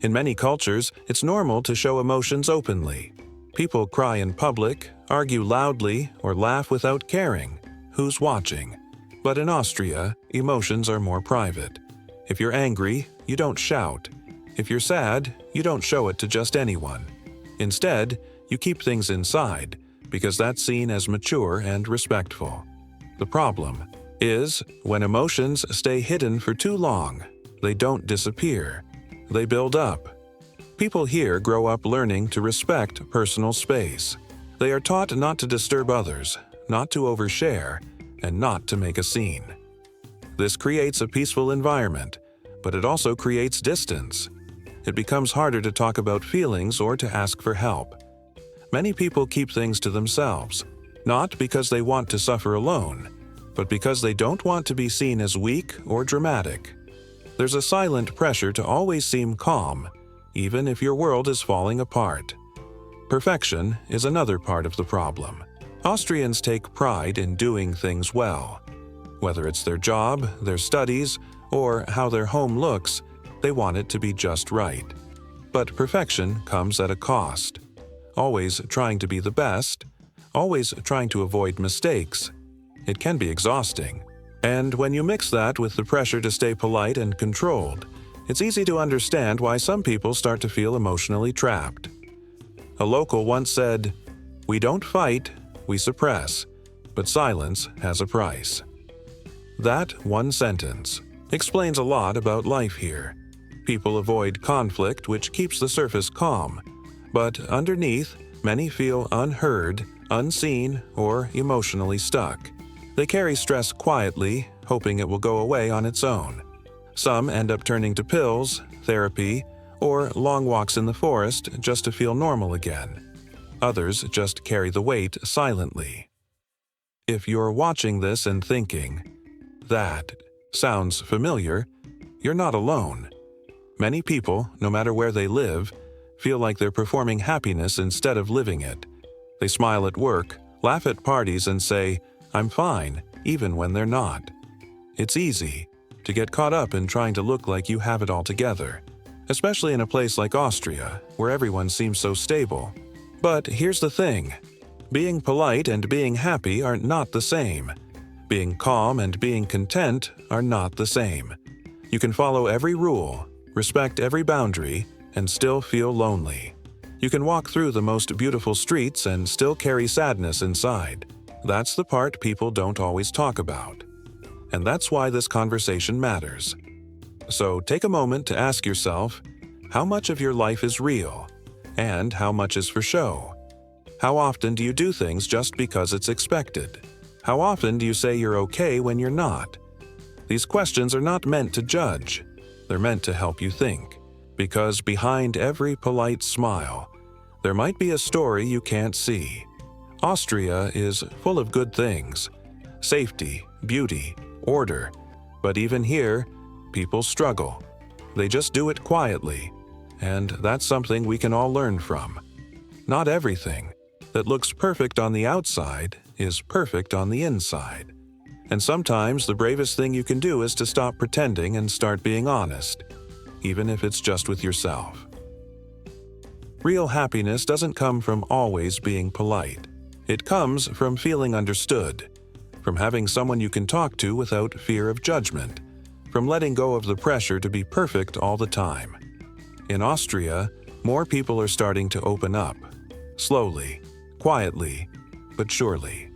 In many cultures, it's normal to show emotions openly. People cry in public, argue loudly, or laugh without caring who's watching. But in Austria, emotions are more private. If you're angry, you don't shout. If you're sad, you don't show it to just anyone. Instead, you keep things inside, because that's seen as mature and respectful. The problem is, when emotions stay hidden for too long, they don't disappear. They build up. People here grow up learning to respect personal space. They are taught not to disturb others, not to overshare, and not to make a scene. This creates a peaceful environment, but it also creates distance. It becomes harder to talk about feelings or to ask for help. Many people keep things to themselves, not because they want to suffer alone, but because they don't want to be seen as weak or dramatic. There's a silent pressure to always seem calm, even if your world is falling apart. Perfection is another part of the problem. Austrians take pride in doing things well. Whether it's their job, their studies, or how their home looks, they want it to be just right. But perfection comes at a cost. Always trying to be the best, always trying to avoid mistakes. It can be exhausting. And when you mix that with the pressure to stay polite and controlled, it's easy to understand why some people start to feel emotionally trapped. A local once said, "We don't fight, we suppress, but silence has a price." That one sentence explains a lot about life here. People avoid conflict, which keeps the surface calm, but underneath, Many feel unheard, unseen, or emotionally stuck. They carry stress quietly, hoping it will go away on its own. Some end up turning to pills, therapy, or long walks in the forest just to feel normal again. Others just carry the weight silently. If you're watching this and thinking, "That sounds familiar," you're not alone. Many people, no matter where they live, feel like they're performing happiness instead of living it. They smile at work, laugh at parties, and say, "I'm fine," even when they're not. It's easy to get caught up in trying to look like you have it all together, especially in a place like Austria, where everyone seems so stable. But here's the thing. Being polite and being happy are not the same. Being calm and being content are not the same. You can follow every rule, respect every boundary, and still feel lonely. You can walk through the most beautiful streets and still carry sadness inside. That's the part people don't always talk about. And that's why this conversation matters. So take a moment to ask yourself, how much of your life is real? And how much is for show? How often do you do things just because it's expected? How often do you say you're okay when you're not? These questions are not meant to judge. They're meant to help you think. Because behind every polite smile, there might be a story you can't see. Austria is full of good things: safety, beauty, order. But even here, people struggle. They just do it quietly. And that's something we can all learn from. Not everything that looks perfect on the outside is perfect on the inside. And sometimes the bravest thing you can do is to stop pretending and start being honest, even if it's just with yourself. Real happiness doesn't come from always being polite. It comes from feeling understood, from having someone you can talk to without fear of judgment, from letting go of the pressure to be perfect all the time. In Austria, more people are starting to open up, slowly, quietly, but surely.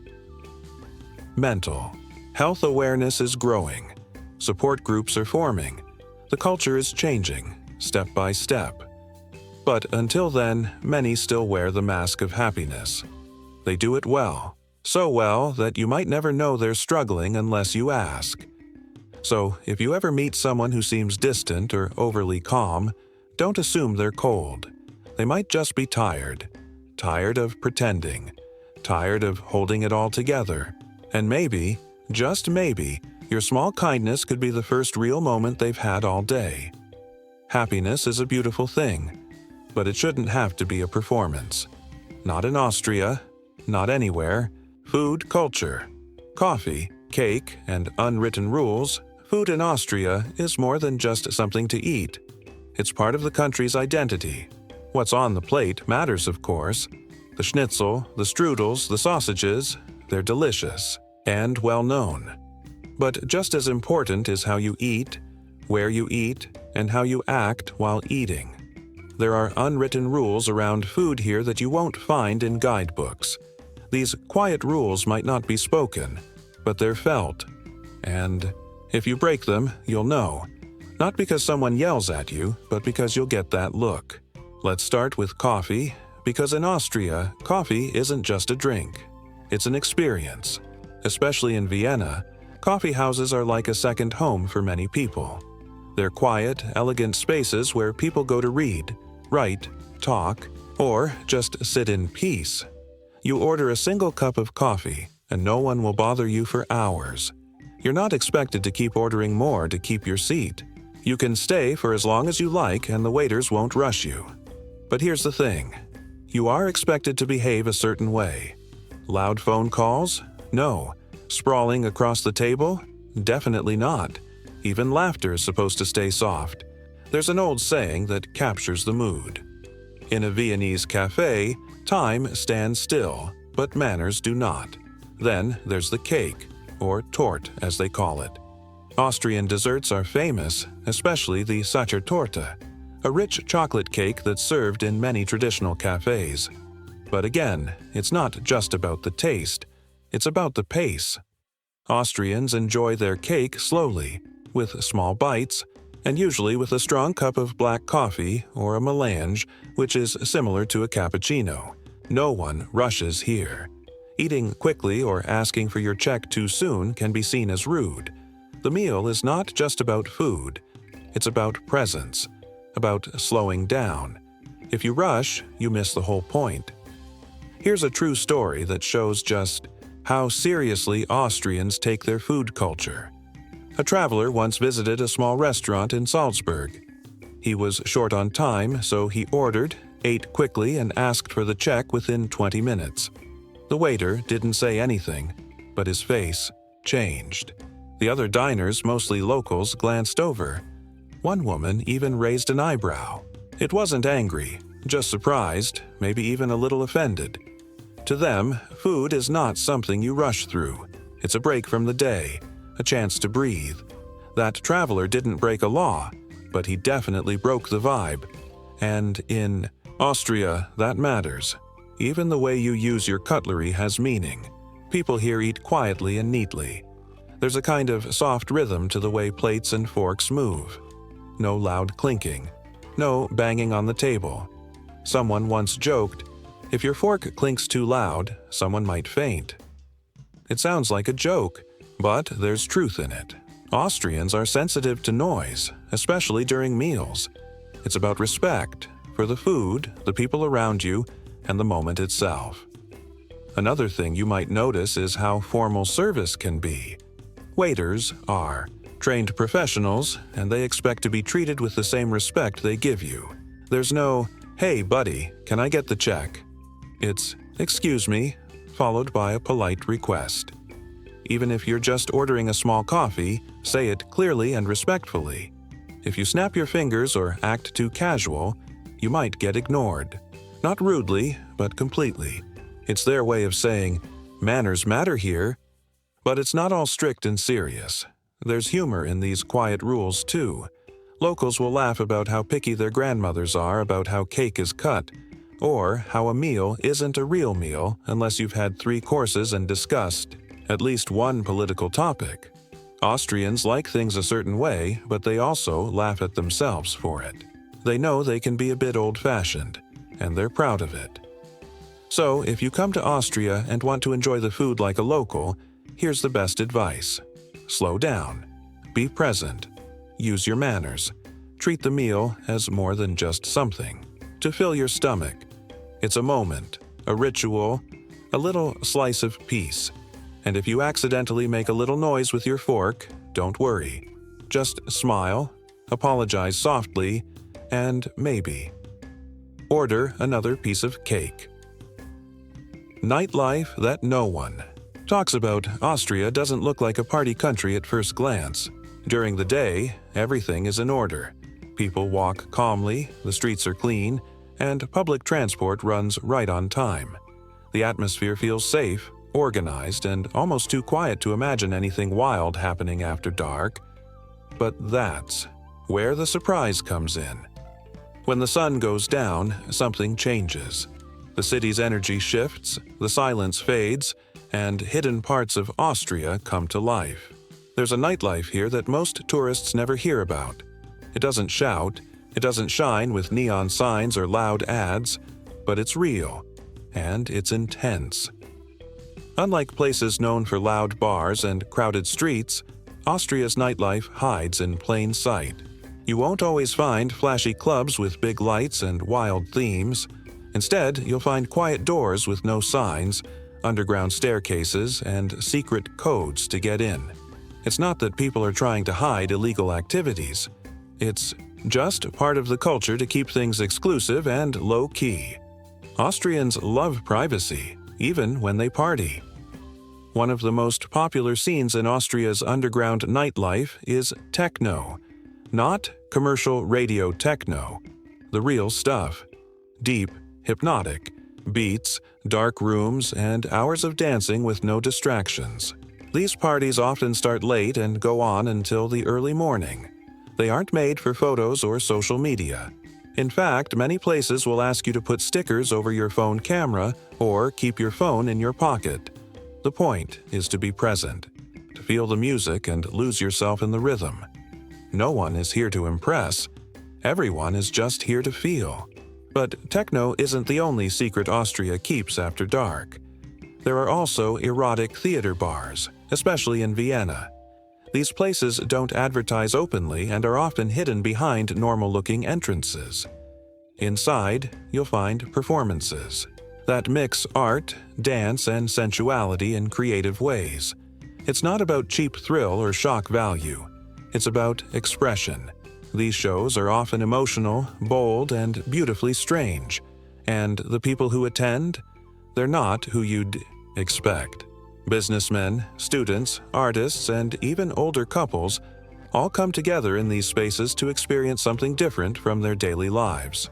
Mental health awareness is growing. Support groups are forming. The culture is changing, step by step. But until then, many still wear the mask of happiness. They do it well, so well that you might never know they're struggling unless you ask. So, if you ever meet someone who seems distant or overly calm, don't assume they're cold. They might just be tired. Tired of pretending. Tired of holding it all together. And maybe, just maybe, your small kindness could be the first real moment they've had all day. Happiness is a beautiful thing, but it shouldn't have to be a performance. Not in Austria, not anywhere. Food culture, coffee, cake, and unwritten rules. Food in Austria is more than just something to eat. It's part of the country's identity. What's on the plate matters, of course. The schnitzel, the strudels, the sausages, they're delicious and well known. But just as important is how you eat, where you eat, and how you act while eating. There are unwritten rules around food here that you won't find in guidebooks. These quiet rules might not be spoken, but they're felt. And if you break them, you'll know. Not because someone yells at you, but because you'll get that look. Let's start with coffee, because in Austria, coffee isn't just a drink. It's an experience. Especially in Vienna, coffee houses are like a second home for many people. They're quiet, elegant spaces where people go to read, write, talk, or just sit in peace. You order a single cup of coffee, and no one will bother you for hours. You're not expected to keep ordering more to keep your seat. You can stay for as long as you like and the waiters won't rush you. But here's the thing. You are expected to behave a certain way. Loud phone calls? No. Sprawling across the table? Definitely not. Even laughter is supposed to stay soft. There's an old saying that captures the mood. In a Viennese cafe, time stands still, but manners do not. Then there's the cake, or torte as they call it. Austrian desserts are famous, especially the Sachertorte, a rich chocolate cake that's served in many traditional cafes. But again, it's not just about the taste, it's about the pace. Austrians enjoy their cake slowly, with small bites, and usually with a strong cup of black coffee or a melange, which is similar to a cappuccino. No one rushes here. Eating quickly or asking for your check too soon can be seen as rude. The meal is not just about food. It's about presence, about slowing down. If you rush, you miss the whole point. Here's a true story that shows just how seriously Austrians take their food culture. A traveler once visited a small restaurant in Salzburg. He was short on time, so he ordered, ate quickly, and asked for the check within 20 minutes. The waiter didn't say anything, but his face changed. The other diners, mostly locals, glanced over. One woman even raised an eyebrow. It wasn't angry, just surprised, maybe even a little offended. To them, food is not something you rush through. It's a break from the day, a chance to breathe. That traveler didn't break a law, but he definitely broke the vibe. And in Austria, that matters. Even the way you use your cutlery has meaning. People here eat quietly and neatly. There's a kind of soft rhythm to the way plates and forks move. No loud clinking. No banging on the table. Someone once joked, "If your fork clinks too loud, someone might faint." It sounds like a joke, but there's truth in it. Austrians are sensitive to noise, especially during meals. It's about respect for the food, the people around you, and the moment itself. Another thing you might notice is how formal service can be. Waiters are trained professionals, and they expect to be treated with the same respect they give you. There's no, "Hey, buddy, can I get the check?" It's, "Excuse me," followed by a polite request. Even if you're just ordering a small coffee, say it clearly and respectfully. If you snap your fingers or act too casual, you might get ignored. Not rudely, but completely. It's their way of saying, "Manners matter here," but it's not all strict and serious. There's humor in these quiet rules, too. Locals will laugh about how picky their grandmothers are about how cake is cut, or how a meal isn't a real meal unless you've had 3 courses and discussed at least one political topic. Austrians like things a certain way, but they also laugh at themselves for it. They know they can be a bit old-fashioned, and they're proud of it. So, if you come to Austria and want to enjoy the food like a local, here's the best advice. Slow down. Be present. Use your manners. Treat the meal as more than just something to fill your stomach. It's a moment, a ritual, a little slice of peace. And if you accidentally make a little noise with your fork, don't worry. Just smile, apologize softly, and maybe order another piece of cake. Nightlife that no one talks about. Austria doesn't look like a party country at first glance. During the day, everything is in order. People walk calmly, the streets are clean, and public transport runs right on time. The atmosphere feels safe, organized, and almost too quiet to imagine anything wild happening after dark. But that's where the surprise comes in. When the sun goes down, something changes. The city's energy shifts, the silence fades, and hidden parts of Austria come to life. There's a nightlife here that most tourists never hear about. It doesn't shout, it doesn't shine with neon signs or loud ads, but it's real, and it's intense. Unlike places known for loud bars and crowded streets, Austria's nightlife hides in plain sight. You won't always find flashy clubs with big lights and wild themes. Instead, you'll find quiet doors with no signs, underground staircases, and secret codes to get in. It's not that people are trying to hide illegal activities. It's just part of the culture to keep things exclusive and low-key. Austrians love privacy, even when they party. One of the most popular scenes in Austria's underground nightlife is techno. Not commercial radio techno. The real stuff. Deep, hypnotic. Beats, dark rooms, and hours of dancing with no distractions. These parties often start late and go on until the early morning. They aren't made for photos or social media. In fact, many places will ask you to put stickers over your phone camera or keep your phone in your pocket. The point is to be present, to feel the music and lose yourself in the rhythm. No one is here to impress. Everyone is just here to feel. But techno isn't the only secret Austria keeps after dark. There are also erotic theater bars, especially in Vienna. These places don't advertise openly and are often hidden behind normal-looking entrances. Inside, you'll find performances that mix art, dance, and sensuality in creative ways. It's not about cheap thrill or shock value. It's about expression. These shows are often emotional, bold, and beautifully strange. And the people who attend? They're not who you'd expect. Businessmen, students, artists, and even older couples all come together in these spaces to experience something different from their daily lives.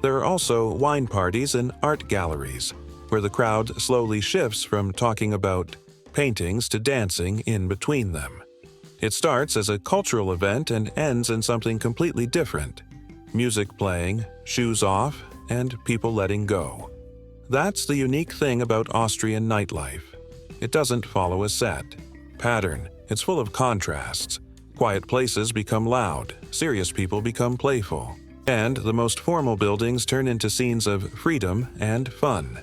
There are also wine parties and art galleries, where the crowd slowly shifts from talking about paintings to dancing in between them. It starts as a cultural event and ends in something completely different: music playing, shoes off, and people letting go. That's the unique thing about Austrian nightlife. It doesn't follow a set pattern. It's full of contrasts. Quiet places become loud, serious people become playful, and the most formal buildings turn into scenes of freedom and fun.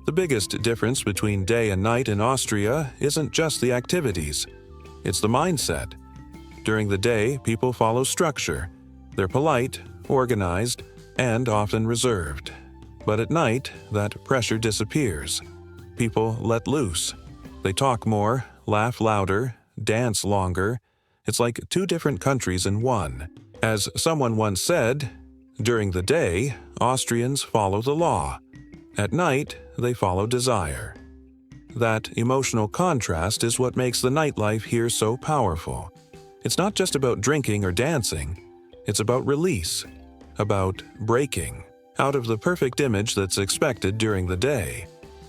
The biggest difference between day and night in Austria isn't just the activities. It's the mindset. During the day, people follow structure. They're polite, organized, and often reserved. But at night, that pressure disappears. People let loose. They talk more, laugh louder, dance longer. It's like two different countries in one. As someone once said, during the day, Austrians follow the law. At night, they follow desire. That emotional contrast is what makes the nightlife here so powerful. It's not just about drinking or dancing. It's about release, about breaking out of the perfect image that's expected during the day.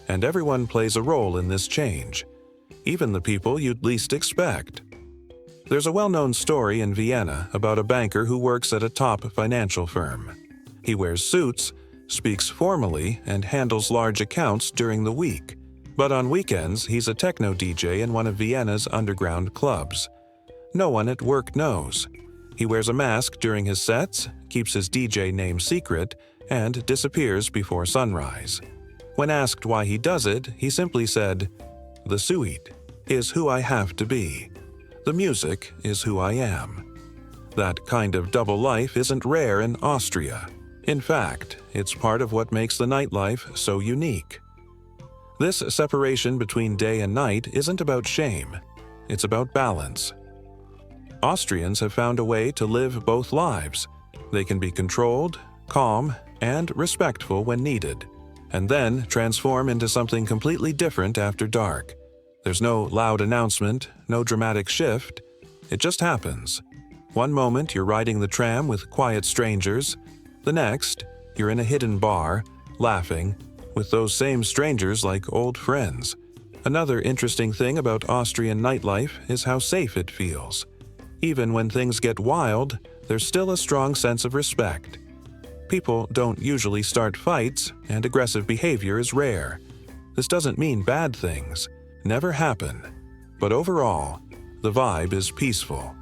And everyone plays a role in this change, even the people you'd least expect. There's a well-known story in Vienna about a banker who works at a top financial firm. He wears suits, speaks formally, and handles large accounts during the week. But on weekends, he's a techno DJ in one of Vienna's underground clubs. No one at work knows. He wears a mask during his sets, keeps his DJ name secret, and disappears before sunrise. When asked why he does it, he simply said, "The suite is who I have to be. The music is who I am." That kind of double life isn't rare in Austria. In fact, it's part of what makes the nightlife so unique. This separation between day and night isn't about shame. It's about balance. Austrians have found a way to live both lives. They can be controlled, calm, and respectful when needed, and then transform into something completely different after dark. There's no loud announcement, no dramatic shift. It just happens. One moment you're riding the tram with quiet strangers. The next, you're in a hidden bar, laughing, with those same strangers like old friends. Another interesting thing about Austrian nightlife is how safe it feels. Even when things get wild, there's still a strong sense of respect. People don't usually start fights, and aggressive behavior is rare. This doesn't mean bad things never happen, but overall, the vibe is peaceful,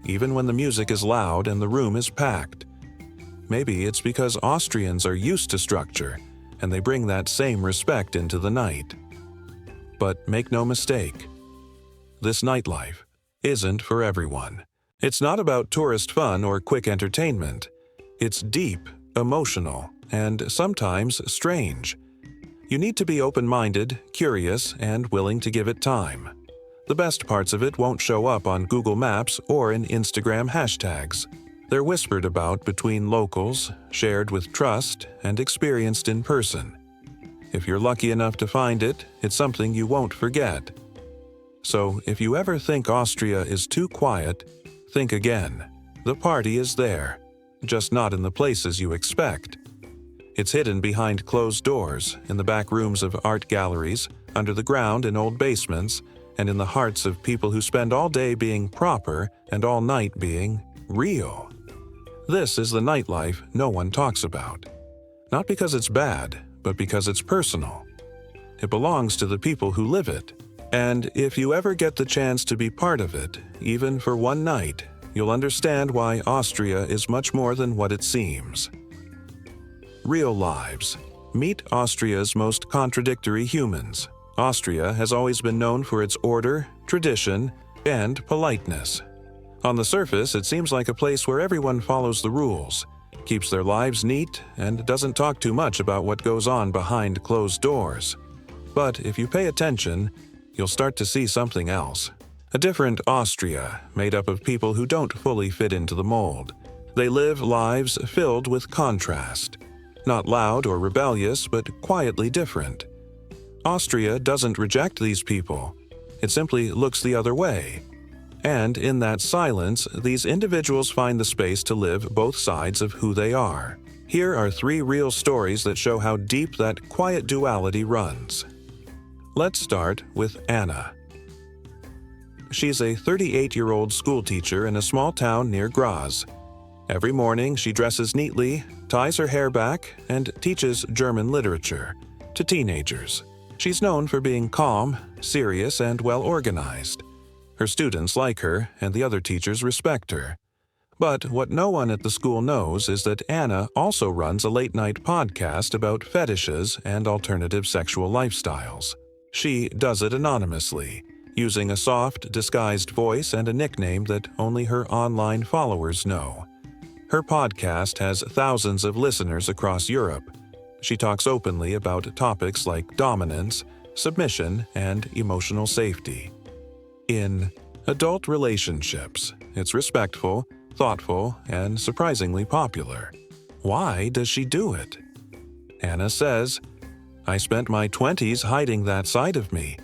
even when the music is loud and the room is packed. Maybe it's because Austrians are used to structure, and they bring that same respect into the night. But make no mistake, this nightlife isn't for everyone. It's not about tourist fun or quick entertainment. It's deep, emotional, and sometimes strange. You need to be open-minded, curious, and willing to give it time. The best parts of it won't show up on Google Maps or in Instagram hashtags. They're whispered about between locals, shared with trust, and experienced in person. If you're lucky enough to find it, it's something you won't forget. So if you ever think Austria is too quiet, think again. The party is there, just not in the places you expect. It's hidden behind closed doors, in the back rooms of art galleries, under the ground in old basements, and in the hearts of people who spend all day being proper and all night being real. This is the nightlife no one talks about. Not because it's bad, but because it's personal. It belongs to the people who live it. And if you ever get the chance to be part of it, even for one night, you'll understand why Austria is much more than what it seems. Real lives. Meet Austria's most contradictory humans. Austria has always been known for its order, tradition, and politeness. On the surface, it seems like a place where everyone follows the rules, keeps their lives neat, and doesn't talk too much about what goes on behind closed doors. But if you pay attention, you'll start to see something else. A different Austria, made up of people who don't fully fit into the mold. They live lives filled with contrast. Not loud or rebellious, but quietly different. Austria doesn't reject these people. It simply looks the other way. And in that silence, these individuals find the space to live both sides of who they are. Here are 3 real stories that show how deep that quiet duality runs. Let's start with Anna. She's a 38-year-old schoolteacher in a small town near Graz. Every morning, she dresses neatly, ties her hair back, and teaches German literature to teenagers. She's known for being calm, serious, and well-organized. Her students like her, and the other teachers respect her. But what no one at the school knows is that Anna also runs a late-night podcast about fetishes and alternative sexual lifestyles. She does it anonymously, using a soft, disguised voice and a nickname that only her online followers know. Her podcast has thousands of listeners across Europe. She talks openly about topics like dominance, submission, and emotional safety. In adult relationships, it's respectful, thoughtful, and surprisingly popular. Why does she do it? Anna says, "I spent my 20s hiding that side of me,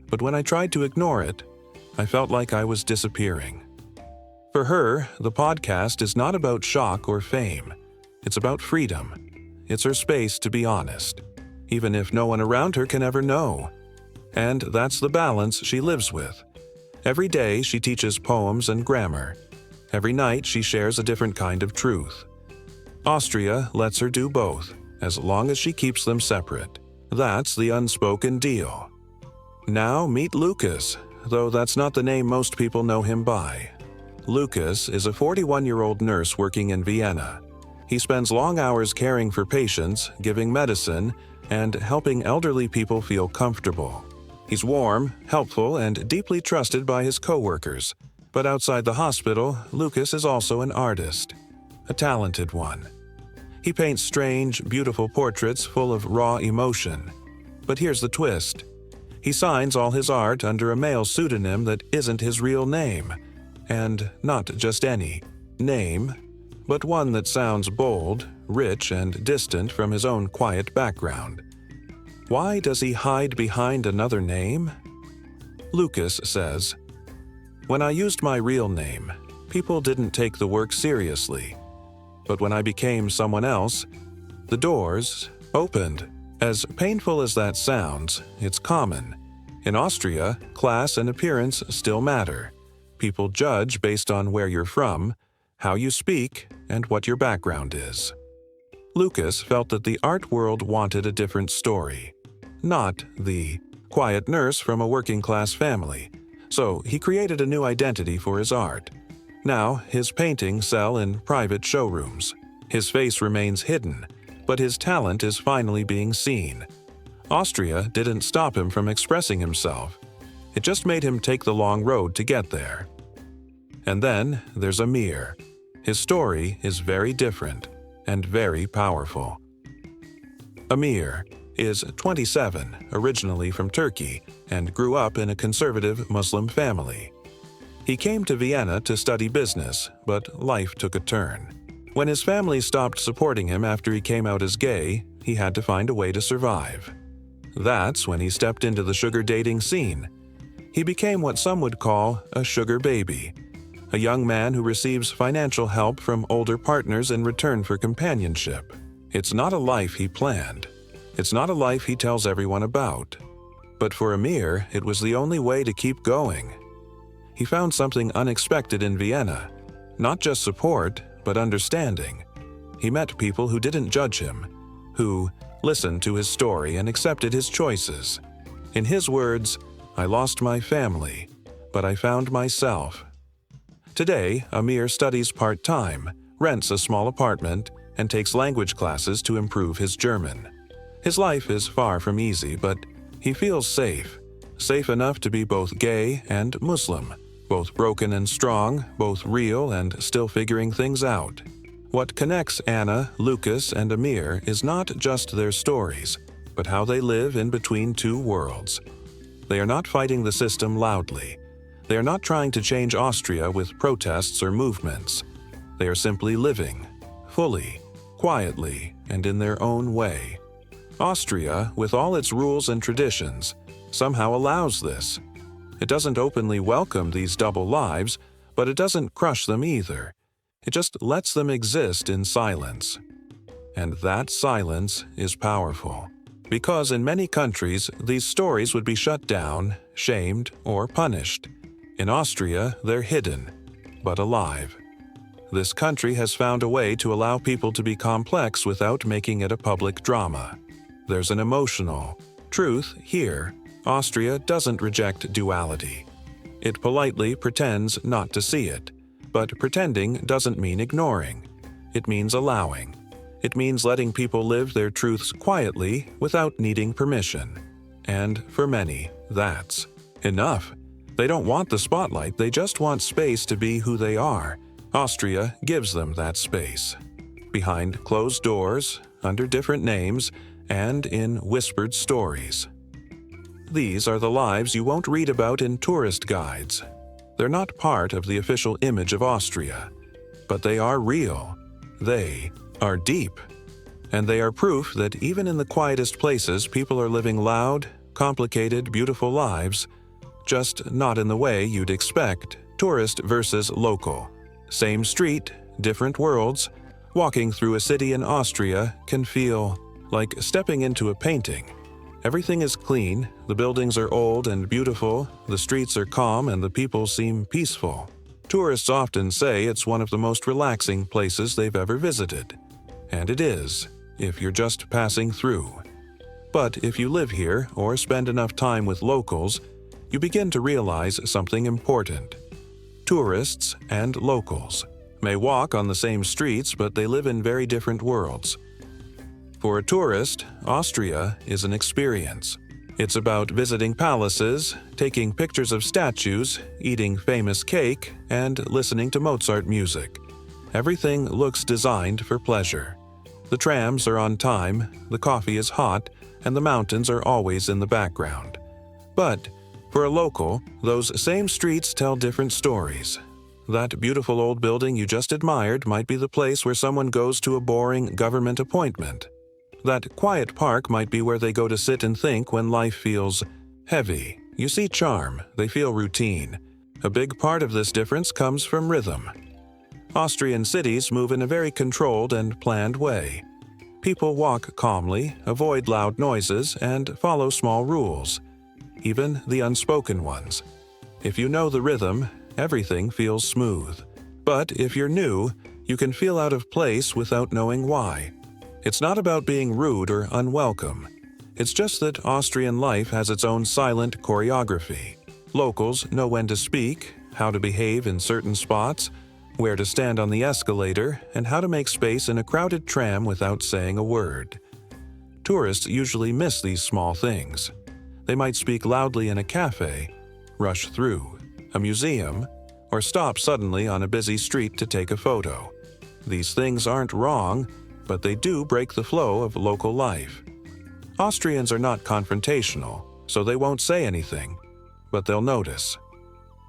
but when I tried to ignore it, I felt like I was disappearing." For her, the podcast is not about shock or fame. It's about freedom. It's her space to be honest, even if no one around her can ever know. And that's the balance she lives with. Every day, she teaches poems and grammar. Every night, she shares a different kind of truth. Austria lets her do both, as long as she keeps them separate. That's the unspoken deal. Now meet Lucas, though that's not the name most people know him by. Lucas is a 41-year-old nurse working in Vienna. He spends long hours caring for patients, giving medicine, and helping elderly people feel comfortable. He's warm, helpful, and deeply trusted by his coworkers. But outside the hospital, Lucas is also an artist, a talented one. He paints strange, beautiful portraits full of raw emotion. But here's the twist. He signs all his art under a male pseudonym that isn't his real name. And not just any name, but one that sounds bold, rich, and distant from his own quiet background. Why does he hide behind another name? Lucas says, "When I used my real name, people didn't take the work seriously. But when I became someone else, the doors opened." As painful as that sounds, it's common. In Austria, class and appearance still matter. People judge based on where you're from, how you speak, and what your background is. Lucas felt that the art world wanted a different story, not the quiet nurse from a working-class family. So he created a new identity for his art. Now, his paintings sell in private showrooms. His face remains hidden, but his talent is finally being seen. Austria didn't stop him from expressing himself. It just made him take the long road to get there. And then there's Amir. His story is very different and very powerful. Amir is 27, originally from Turkey, and grew up in a conservative Muslim family. He came to Vienna to study business, but life took a turn. When his family stopped supporting him after he came out as gay, he had to find a way to survive. That's when he stepped into the sugar dating scene. He became what some would call a sugar baby, a young man who receives financial help from older partners in return for companionship. It's not a life he planned. It's not a life he tells everyone about. But for Amir, it was the only way to keep going. He found something unexpected in Vienna, not just support, but understanding. He met people who didn't judge him, who listened to his story and accepted his choices. In his words, "I lost my family, but I found myself." Today, Amir studies part-time, rents a small apartment, and takes language classes to improve his German. His life is far from easy, but he feels safe. Safe enough to be both gay and Muslim, both broken and strong, both real and still figuring things out. What connects Anna, Lucas, and Amir is not just their stories, but how they live in between two worlds. They are not fighting the system loudly. They are not trying to change Austria with protests or movements. They are simply living, fully, quietly, and in their own way. Austria, with all its rules and traditions, somehow allows this. It doesn't openly welcome these double lives, but it doesn't crush them either. It just lets them exist in silence. And that silence is powerful. Because in many countries, these stories would be shut down, shamed, or punished. In Austria, they're hidden, but alive. This country has found a way to allow people to be complex without making it a public drama. There's an emotional truth here. Austria doesn't reject duality. It politely pretends not to see it. But pretending doesn't mean ignoring. It means allowing. It means letting people live their truths quietly without needing permission. And for many, that's enough. They don't want the spotlight, they just want space to be who they are. Austria gives them that space. Behind closed doors, under different names, and in whispered stories. These are the lives you won't read about in tourist guides. They're not part of the official image of Austria, but they are real. They are deep. And they are proof that even in the quietest places, people are living loud, complicated, beautiful lives, just not in the way you'd expect. Tourist versus local. Same street, different worlds. Walking through a city in Austria can feel like stepping into a painting. Everything is clean, the buildings are old and beautiful, the streets are calm, and the people seem peaceful. Tourists often say it's one of the most relaxing places they've ever visited. And it is, if you're just passing through. But if you live here or spend enough time with locals, you begin to realize something important. Tourists and locals may walk on the same streets, but they live in very different worlds. For a tourist, Austria is an experience. It's about visiting palaces, taking pictures of statues, eating famous cake, and listening to Mozart music. Everything looks designed for pleasure. The trams are on time, the coffee is hot, and the mountains are always in the background. But for a local, those same streets tell different stories. That beautiful old building you just admired might be the place where someone goes to a boring government appointment. That quiet park might be where they go to sit and think when life feels heavy. You see charm, they feel routine. A big part of this difference comes from rhythm. Austrian cities move in a very controlled and planned way. People walk calmly, avoid loud noises, and follow small rules, even the unspoken ones. If you know the rhythm, everything feels smooth. But if you're new, you can feel out of place without knowing why. It's not about being rude or unwelcome. It's just that Austrian life has its own silent choreography. Locals know when to speak, how to behave in certain spots, where to stand on the escalator, and how to make space in a crowded tram without saying a word. Tourists usually miss these small things. They might speak loudly in a cafe, rush through a museum, or stop suddenly on a busy street to take a photo. These things aren't wrong, but they do break the flow of local life. Austrians are not confrontational, so they won't say anything, but they'll notice.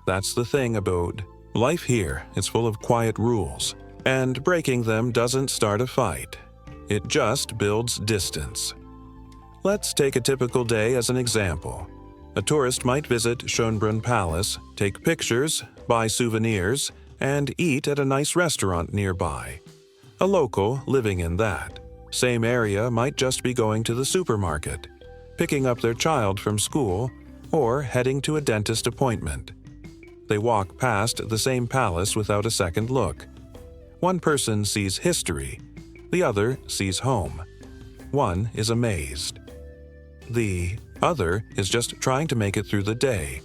That's the thing about life here. It's full of quiet rules, and breaking them doesn't start a fight. It just builds distance. Let's take a typical day as an example. A tourist might visit Schönbrunn Palace, take pictures, buy souvenirs, and eat at a nice restaurant nearby. A local living in that same area might just be going to the supermarket, picking up their child from school, or heading to a dentist appointment. They walk past the same palace without a second look. One person sees history, the other sees home. One is amazed. The other is just trying to make it through the day.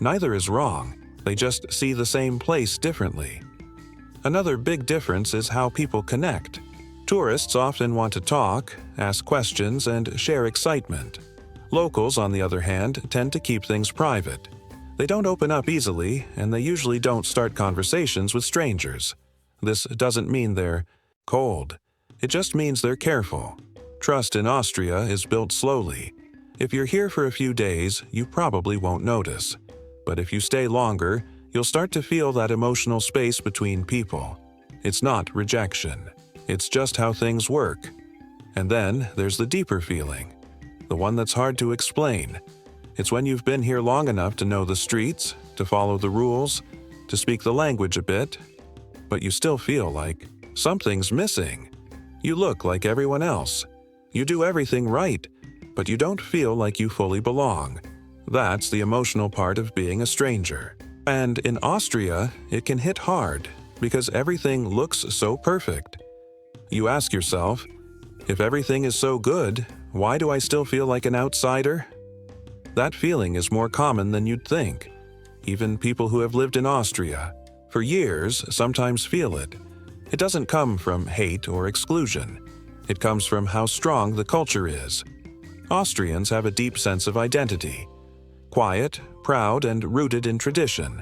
Neither is wrong, they just see the same place differently. Another big difference is how people connect. Tourists often want to talk, ask questions, and share excitement. Locals, on the other hand, tend to keep things private. They don't open up easily, and they usually don't start conversations with strangers. This doesn't mean they're cold. It just means they're careful. Trust in Austria is built slowly. If you're here for a few days, you probably won't notice. But if you stay longer, you'll start to feel that emotional space between people. It's not rejection. It's just how things work. And then there's the deeper feeling, the one that's hard to explain. It's when you've been here long enough to know the streets, to follow the rules, to speak the language a bit, but you still feel like something's missing. You look like everyone else. You do everything right, but you don't feel like you fully belong. That's the emotional part of being a stranger. And in Austria, it can hit hard because everything looks so perfect. You ask yourself, if everything is so good, why do I still feel like an outsider? That feeling is more common than you'd think. Even people who have lived in Austria for years sometimes feel it. It doesn't come from hate or exclusion. It comes from how strong the culture is. Austrians have a deep sense of identity. Quiet, proud, and rooted in tradition.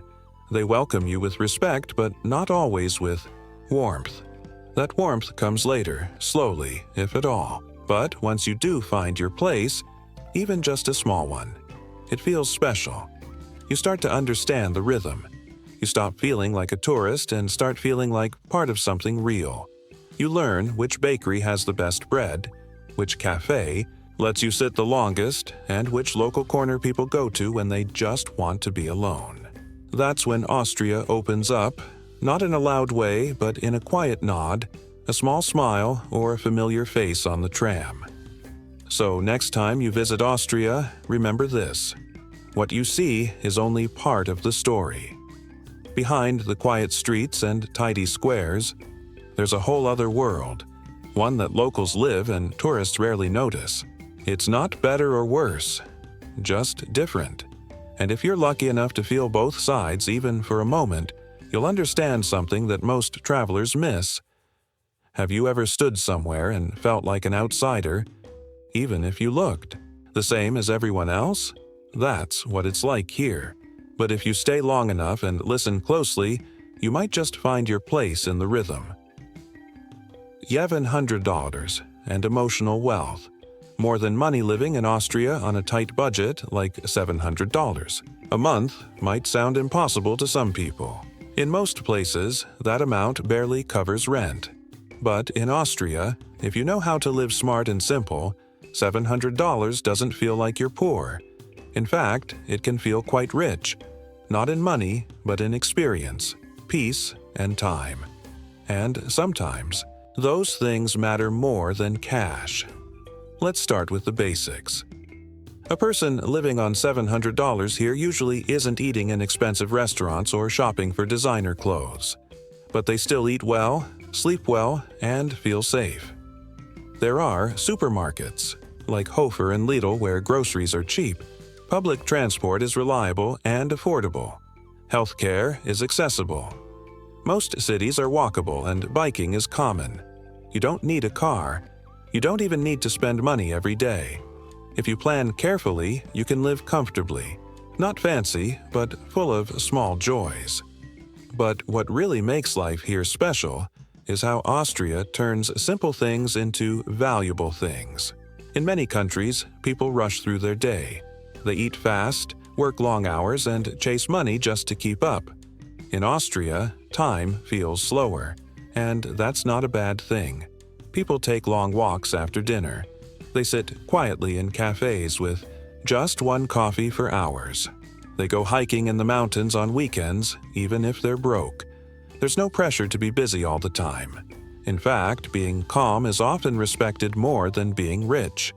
They welcome you with respect, but not always with warmth. That warmth comes later, slowly, if at all. But once you do find your place, even just a small one, it feels special. You start to understand the rhythm. You stop feeling like a tourist and start feeling like part of something real. You learn which bakery has the best bread, which cafe lets you sit the longest, and which local corner people go to when they just want to be alone. That's when Austria opens up, not in a loud way, but in a quiet nod, a small smile, or a familiar face on the tram. So next time you visit Austria, remember this. What you see is only part of the story. Behind the quiet streets and tidy squares, there's a whole other world, one that locals live and tourists rarely notice. It's not better or worse, just different. And if you're lucky enough to feel both sides even for a moment, you'll understand something that most travelers miss. Have you ever stood somewhere and felt like an outsider, even if you looked the same as everyone else? That's what it's like here. But if you stay long enough and listen closely, you might just find your place in the rhythm. $100 and emotional wealth. More than money living in Austria on a tight budget like $700 a month might sound impossible to some people. In most places, that amount barely covers rent. But in Austria, if you know how to live smart and simple, $700 doesn't feel like you're poor. In fact, it can feel quite rich, not in money, but in experience, peace, and time. And sometimes, those things matter more than cash. Let's start with the basics. A person living on $700 here usually isn't eating in expensive restaurants or shopping for designer clothes. But they still eat well, sleep well, and feel safe. There are supermarkets, like Hofer and Lidl, where groceries are cheap. Public transport is reliable and affordable. Healthcare is accessible. Most cities are walkable and biking is common. You don't need a car. You don't even need to spend money every day. If you plan carefully, you can live comfortably. Not fancy, but full of small joys. But what really makes life here special is how Austria turns simple things into valuable things. In many countries, people rush through their day. They eat fast, work long hours, and chase money just to keep up. In Austria, time feels slower, and that's not a bad thing. People take long walks after dinner. They sit quietly in cafes with just one coffee for hours. They go hiking in the mountains on weekends, even if they're broke. There's no pressure to be busy all the time. In fact, being calm is often respected more than being rich.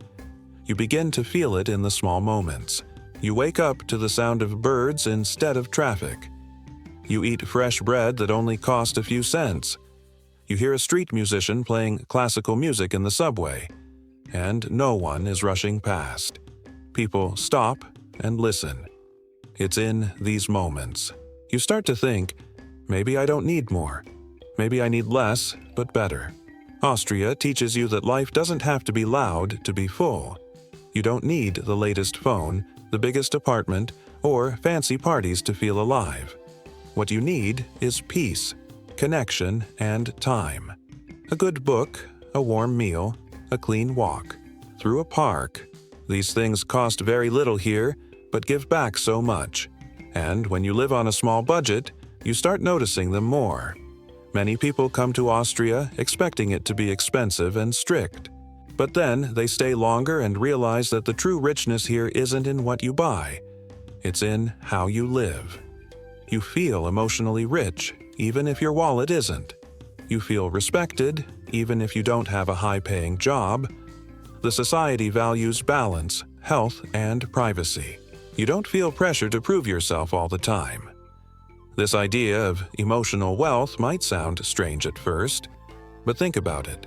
You begin to feel it in the small moments. You wake up to the sound of birds instead of traffic. You eat fresh bread that only cost a few cents. You hear a street musician playing classical music in the subway, and no one is rushing past. People stop and listen. It's in these moments. You start to think, maybe I don't need more. Maybe I need less, but better. Austria teaches you that life doesn't have to be loud to be full. You don't need the latest phone, the biggest apartment, or fancy parties to feel alive. What you need is peace, connection, and time. A good book, a warm meal, a clean walk, through a park. These things cost very little here, but give back so much. And when you live on a small budget, you start noticing them more. Many people come to Austria expecting it to be expensive and strict. But then they stay longer and realize that the true richness here isn't in what you buy. It's in how you live. You feel emotionally rich, even if your wallet isn't. You feel respected, even if you don't have a high-paying job. The society values balance, health, and privacy. You don't feel pressure to prove yourself all the time. This idea of emotional wealth might sound strange at first, but think about it.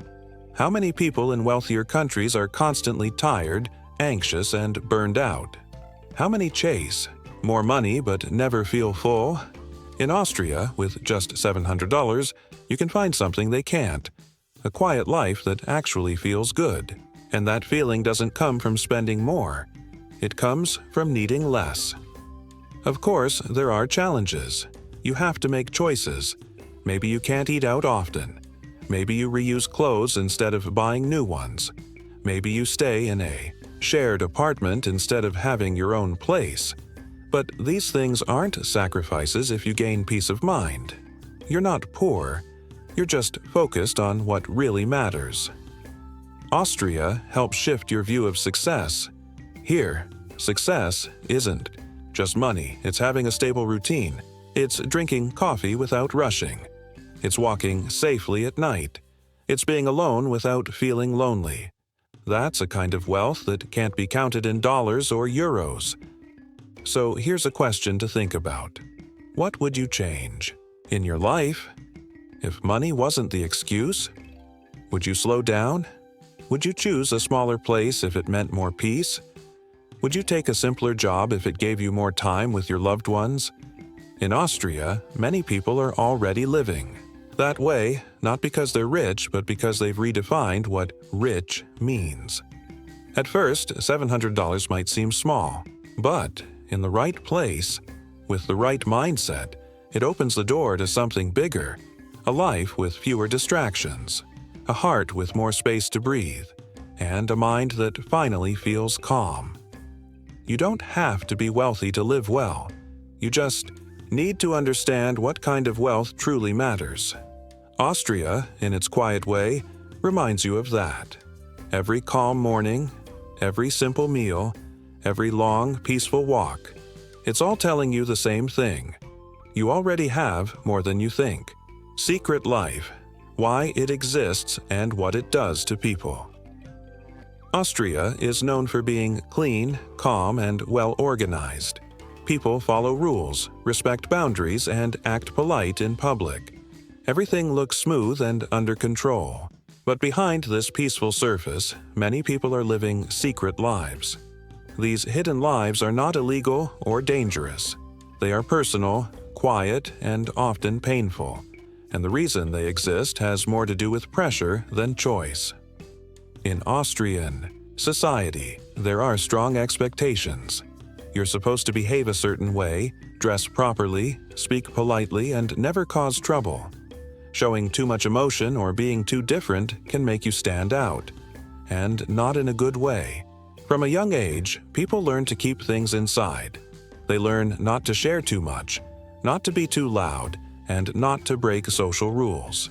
How many people in wealthier countries are constantly tired, anxious, and burned out? How many chase more money but never feel full? In Austria, with just $700, you can find something they can't. A quiet life that actually feels good. And that feeling doesn't come from spending more. It comes from needing less. Of course, there are challenges. You have to make choices. Maybe you can't eat out often. Maybe you reuse clothes instead of buying new ones. Maybe you stay in a shared apartment instead of having your own place. But these things aren't sacrifices if you gain peace of mind. You're not poor. You're just focused on what really matters. Austria helps shift your view of success. Here, success isn't just money. It's having a stable routine. It's drinking coffee without rushing. It's walking safely at night. It's being alone without feeling lonely. That's a kind of wealth that can't be counted in dollars or euros. So here's a question to think about. What would you change in your life if money wasn't the excuse? Would you slow down? Would you choose a smaller place if it meant more peace? Would you take a simpler job if it gave you more time with your loved ones? In Austria, many people are already living that way, not because they're rich, but because they've redefined what rich means. At first, $700 might seem small, but in the right place, with the right mindset, it opens the door to something bigger, a life with fewer distractions, a heart with more space to breathe, and a mind that finally feels calm. You don't have to be wealthy to live well. You just need to understand what kind of wealth truly matters. Austria, in its quiet way, reminds you of that. Every calm morning, every simple meal, every long, peaceful walk, it's all telling you the same thing. You already have more than you think. Secret life, why it exists and what it does to people. Austria is known for being clean, calm, and well-organized. People follow rules, respect boundaries, and act polite in public. Everything looks smooth and under control. But behind this peaceful surface, many people are living secret lives. These hidden lives are not illegal or dangerous. They are personal, quiet, and often painful. And the reason they exist has more to do with pressure than choice. In Austrian society, there are strong expectations. You're supposed to behave a certain way, dress properly, speak politely, and never cause trouble. Showing too much emotion or being too different can make you stand out, and not in a good way. From a young age, people learn to keep things inside. They learn not to share too much, not to be too loud, and not to break social rules.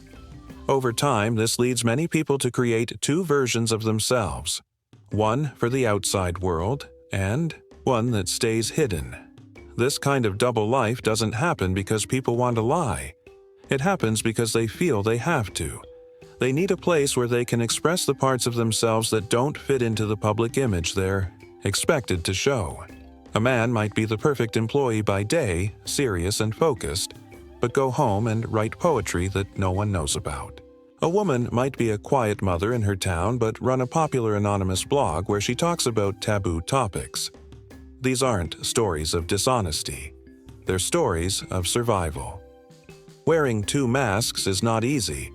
Over time, this leads many people to create two versions of themselves. One for the outside world, and one that stays hidden. This kind of double life doesn't happen because people want to lie. It happens because they feel they have to. They need a place where they can express the parts of themselves that don't fit into the public image they're expected to show. A man might be the perfect employee by day, serious and focused, but go home and write poetry that no one knows about. A woman might be a quiet mother in her town but run a popular anonymous blog where she talks about taboo topics. These aren't stories of dishonesty. They're stories of survival. Wearing two masks is not easy.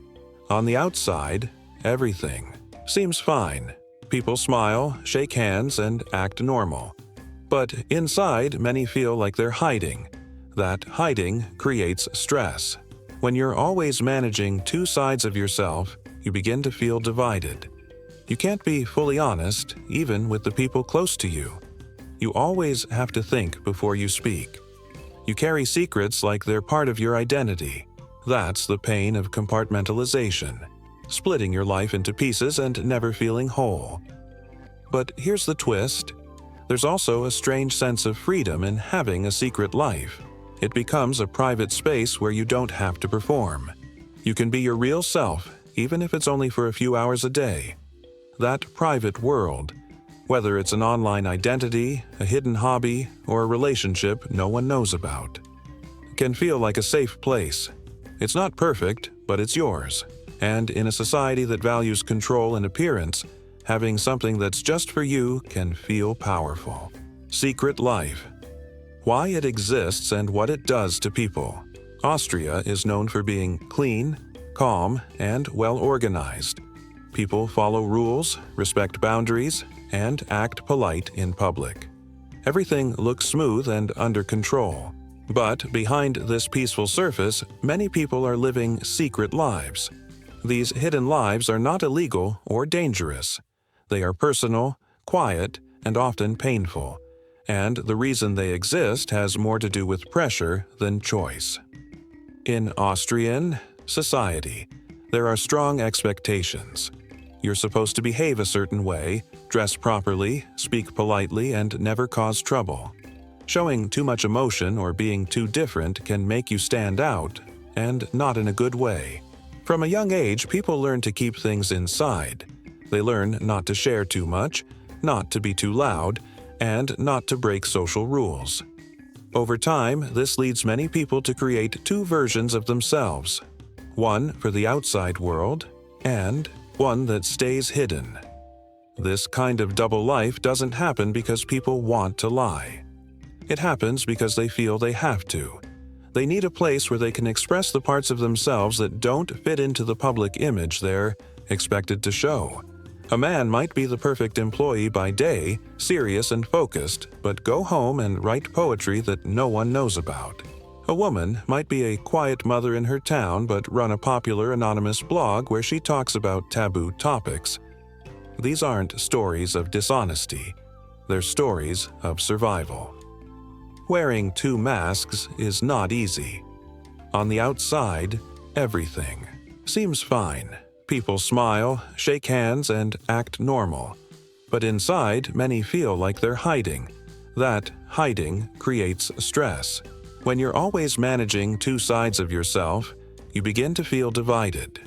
On the outside, everything seems fine. People smile, shake hands, and act normal. But inside, many feel like they're hiding. That hiding creates stress. When you're always managing two sides of yourself, you begin to feel divided. You can't be fully honest, even with the people close to you. You always have to think before you speak. You carry secrets like they're part of your identity. That's the pain of compartmentalization, splitting your life into pieces and never feeling whole. But here's the twist. There's also a strange sense of freedom in having a secret life. It becomes a private space where you don't have to perform. You can be your real self, even if it's only for a few hours a day. That private world, whether it's an online identity, a hidden hobby, or a relationship no one knows about, can feel like a safe place. It's not perfect, but it's yours. And in a society that values control and appearance, having something that's just for you can feel powerful. Secret life. Why it exists and what it does to people. Austria is known for being clean, calm, and well-organized. People follow rules, respect boundaries, and act polite in public. Everything looks smooth and under control. But behind this peaceful surface, many people are living secret lives. These hidden lives are not illegal or dangerous. They are personal, quiet, and often painful. And the reason they exist has more to do with pressure than choice. In Austrian society, there are strong expectations. You're supposed to behave a certain way, dress properly, speak politely, and never cause trouble. Showing too much emotion or being too different can make you stand out, and not in a good way. From a young age, people learn to keep things inside. They learn not to share too much, not to be too loud, and not to break social rules. Over time, this leads many people to create two versions of themselves. One for the outside world, and one that stays hidden. This kind of double life doesn't happen because people want to lie. It happens because they feel they have to. They need a place where they can express the parts of themselves that don't fit into the public image they're expected to show. A man might be the perfect employee by day, serious and focused, but go home and write poetry that no one knows about. A woman might be a quiet mother in her town but run a popular anonymous blog where she talks about taboo topics. These aren't stories of dishonesty. They're stories of survival. Wearing two masks is not easy. On the outside, everything seems fine. People smile, shake hands, and act normal. But inside, many feel like they're hiding. That hiding creates stress. When you're always managing two sides of yourself, you begin to feel divided.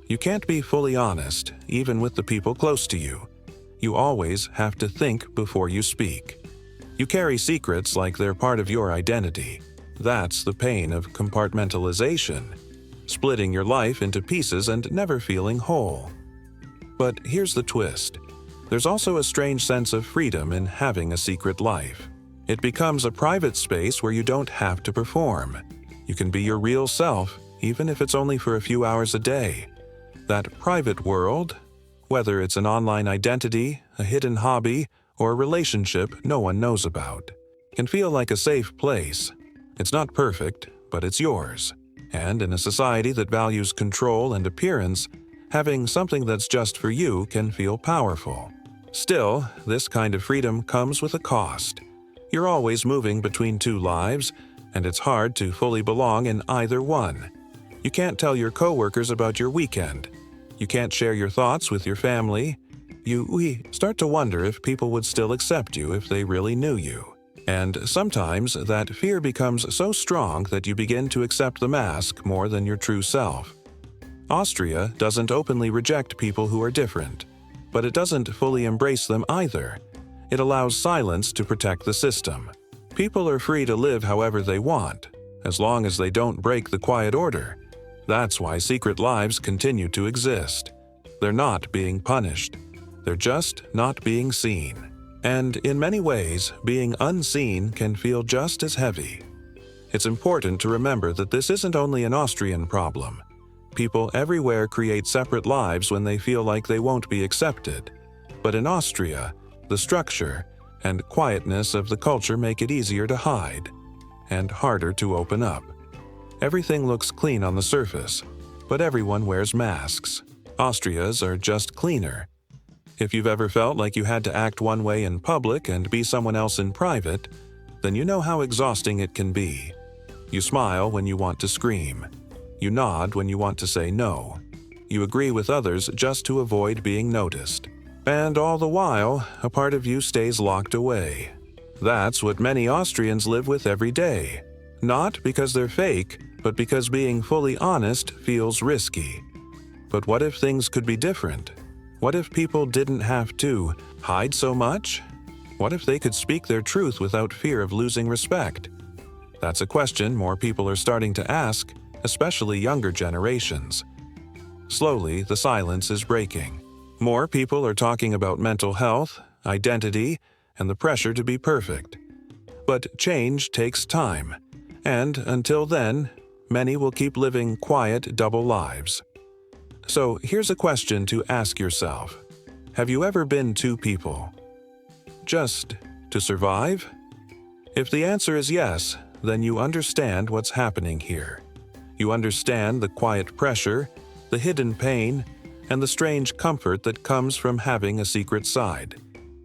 You can't be fully honest, even with the people close to you. You always have to think before you speak. You carry secrets like they're part of your identity. That's the pain of compartmentalization. Splitting your life into pieces and never feeling whole. But here's the twist. There's also a strange sense of freedom in having a secret life. It becomes a private space where you don't have to perform. You can be your real self, even if it's only for a few hours a day. That private world, whether it's an online identity, a hidden hobby, or a relationship no one knows about, can feel like a safe place. It's not perfect, but it's yours. And in a society that values control and appearance, having something that's just for you can feel powerful. Still, this kind of freedom comes with a cost. You're always moving between two lives, and it's hard to fully belong in either one. You can't tell your coworkers about your weekend. You can't share your thoughts with your family. We start to wonder if people would still accept you if they really knew you. And sometimes that fear becomes so strong that you begin to accept the mask more than your true self. Austria doesn't openly reject people who are different, but it doesn't fully embrace them either. It allows silence to protect the system. People are free to live however they want, as long as they don't break the quiet order. That's why secret lives continue to exist. They're not being punished. They're just not being seen. And in many ways, being unseen can feel just as heavy. It's important to remember that this isn't only an Austrian problem. People everywhere create separate lives when they feel like they won't be accepted. But in Austria, the structure and quietness of the culture make it easier to hide and harder to open up. Everything looks clean on the surface, but everyone wears masks. Austria's are just cleaner. If you've ever felt like you had to act one way in public and be someone else in private, then you know how exhausting it can be. You smile when you want to scream. You nod when you want to say no. You agree with others just to avoid being noticed. And all the while, a part of you stays locked away. That's what many Austrians live with every day. Not because they're fake, but because being fully honest feels risky. But what if things could be different? What if people didn't have to hide so much? What if they could speak their truth without fear of losing respect? That's a question more people are starting to ask, especially younger generations. Slowly, the silence is breaking. More people are talking about mental health, identity, and the pressure to be perfect. But change takes time, and until then, many will keep living quiet double lives. So here's a question to ask yourself. Have you ever been two people? Just to survive? If the answer is yes, then you understand what's happening here. You understand the quiet pressure, the hidden pain, and the strange comfort that comes from having a secret side.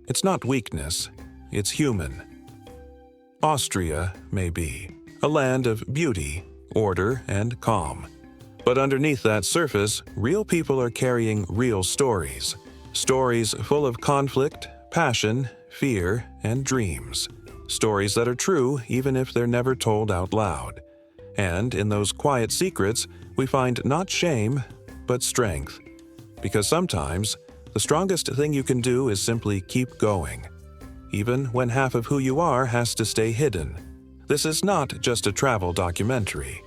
It's not weakness, it's human. Austria may be a land of beauty, order, and calm. But underneath that surface, real people are carrying real stories. Stories full of conflict, passion, fear, and dreams. Stories that are true even if they're never told out loud. And in those quiet secrets, we find not shame, but strength. Because sometimes, the strongest thing you can do is simply keep going. Even when half of who you are has to stay hidden. This is not just a travel documentary.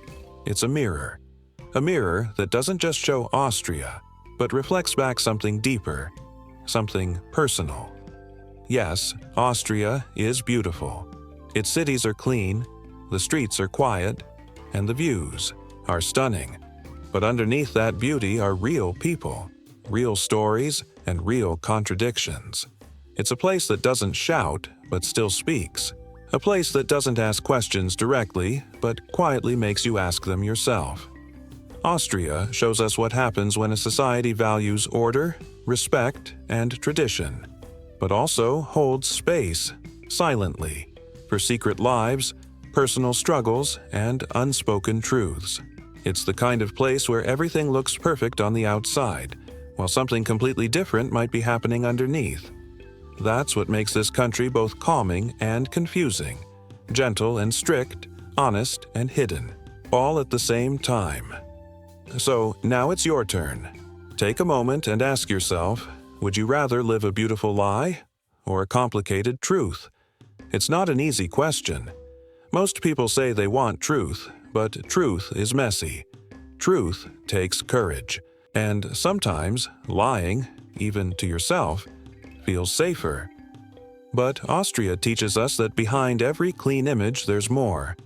It's a mirror. A mirror that doesn't just show Austria, but reflects back something deeper, something personal. Yes, Austria is beautiful. Its cities are clean, the streets are quiet, and the views are stunning. But underneath that beauty are real people, real stories, and real contradictions. It's a place that doesn't shout, but still speaks. A place that doesn't ask questions directly, but quietly makes you ask them yourself. Austria shows us what happens when a society values order, respect, and tradition, but also holds space, silently, for secret lives, personal struggles, and unspoken truths. It's the kind of place where everything looks perfect on the outside, while something completely different might be happening underneath. That's what makes this country both calming and confusing, gentle and strict, honest and hidden, all at the same time. So now it's your turn. Take a moment and ask yourself, would you rather live a beautiful lie or a complicated truth? It's not an easy question. Most people say they want truth, but truth is messy. Truth takes courage. And sometimes lying, even to yourself, feels safer. But Austria teaches us that behind every clean image there's more.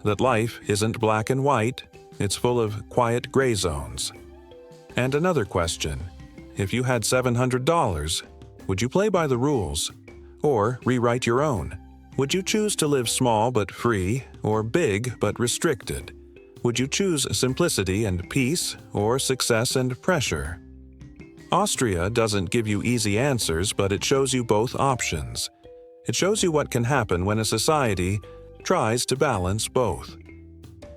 That life isn't black and white, it's full of quiet gray zones. And another question. If you had $700, would you play by the rules? Or rewrite your own? Would you choose to live small but free, or big but restricted? Would you choose simplicity and peace, or success and pressure? Austria doesn't give you easy answers, but it shows you both options. It shows you what can happen when a society tries to balance both.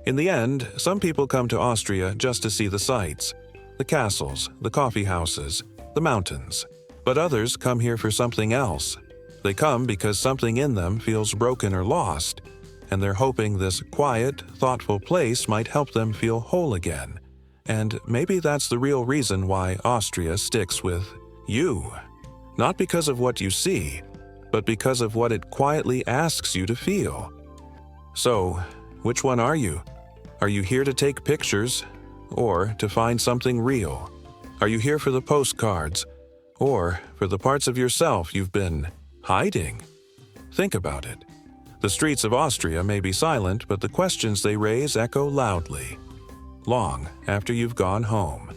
In the end, some people come to Austria just to see the sights, the castles, the coffee houses, the mountains. But others come here for something else. They come because something in them feels broken or lost, and they're hoping this quiet, thoughtful place might help them feel whole again. And maybe that's the real reason why Austria sticks with you. Not because of what you see, but because of what it quietly asks you to feel. So, which one are you? Are you here to take pictures, or to find something real? Are you here for the postcards, or for the parts of yourself you've been hiding? Think about it. The streets of Austria may be silent, but the questions they raise echo loudly. long after you've gone home.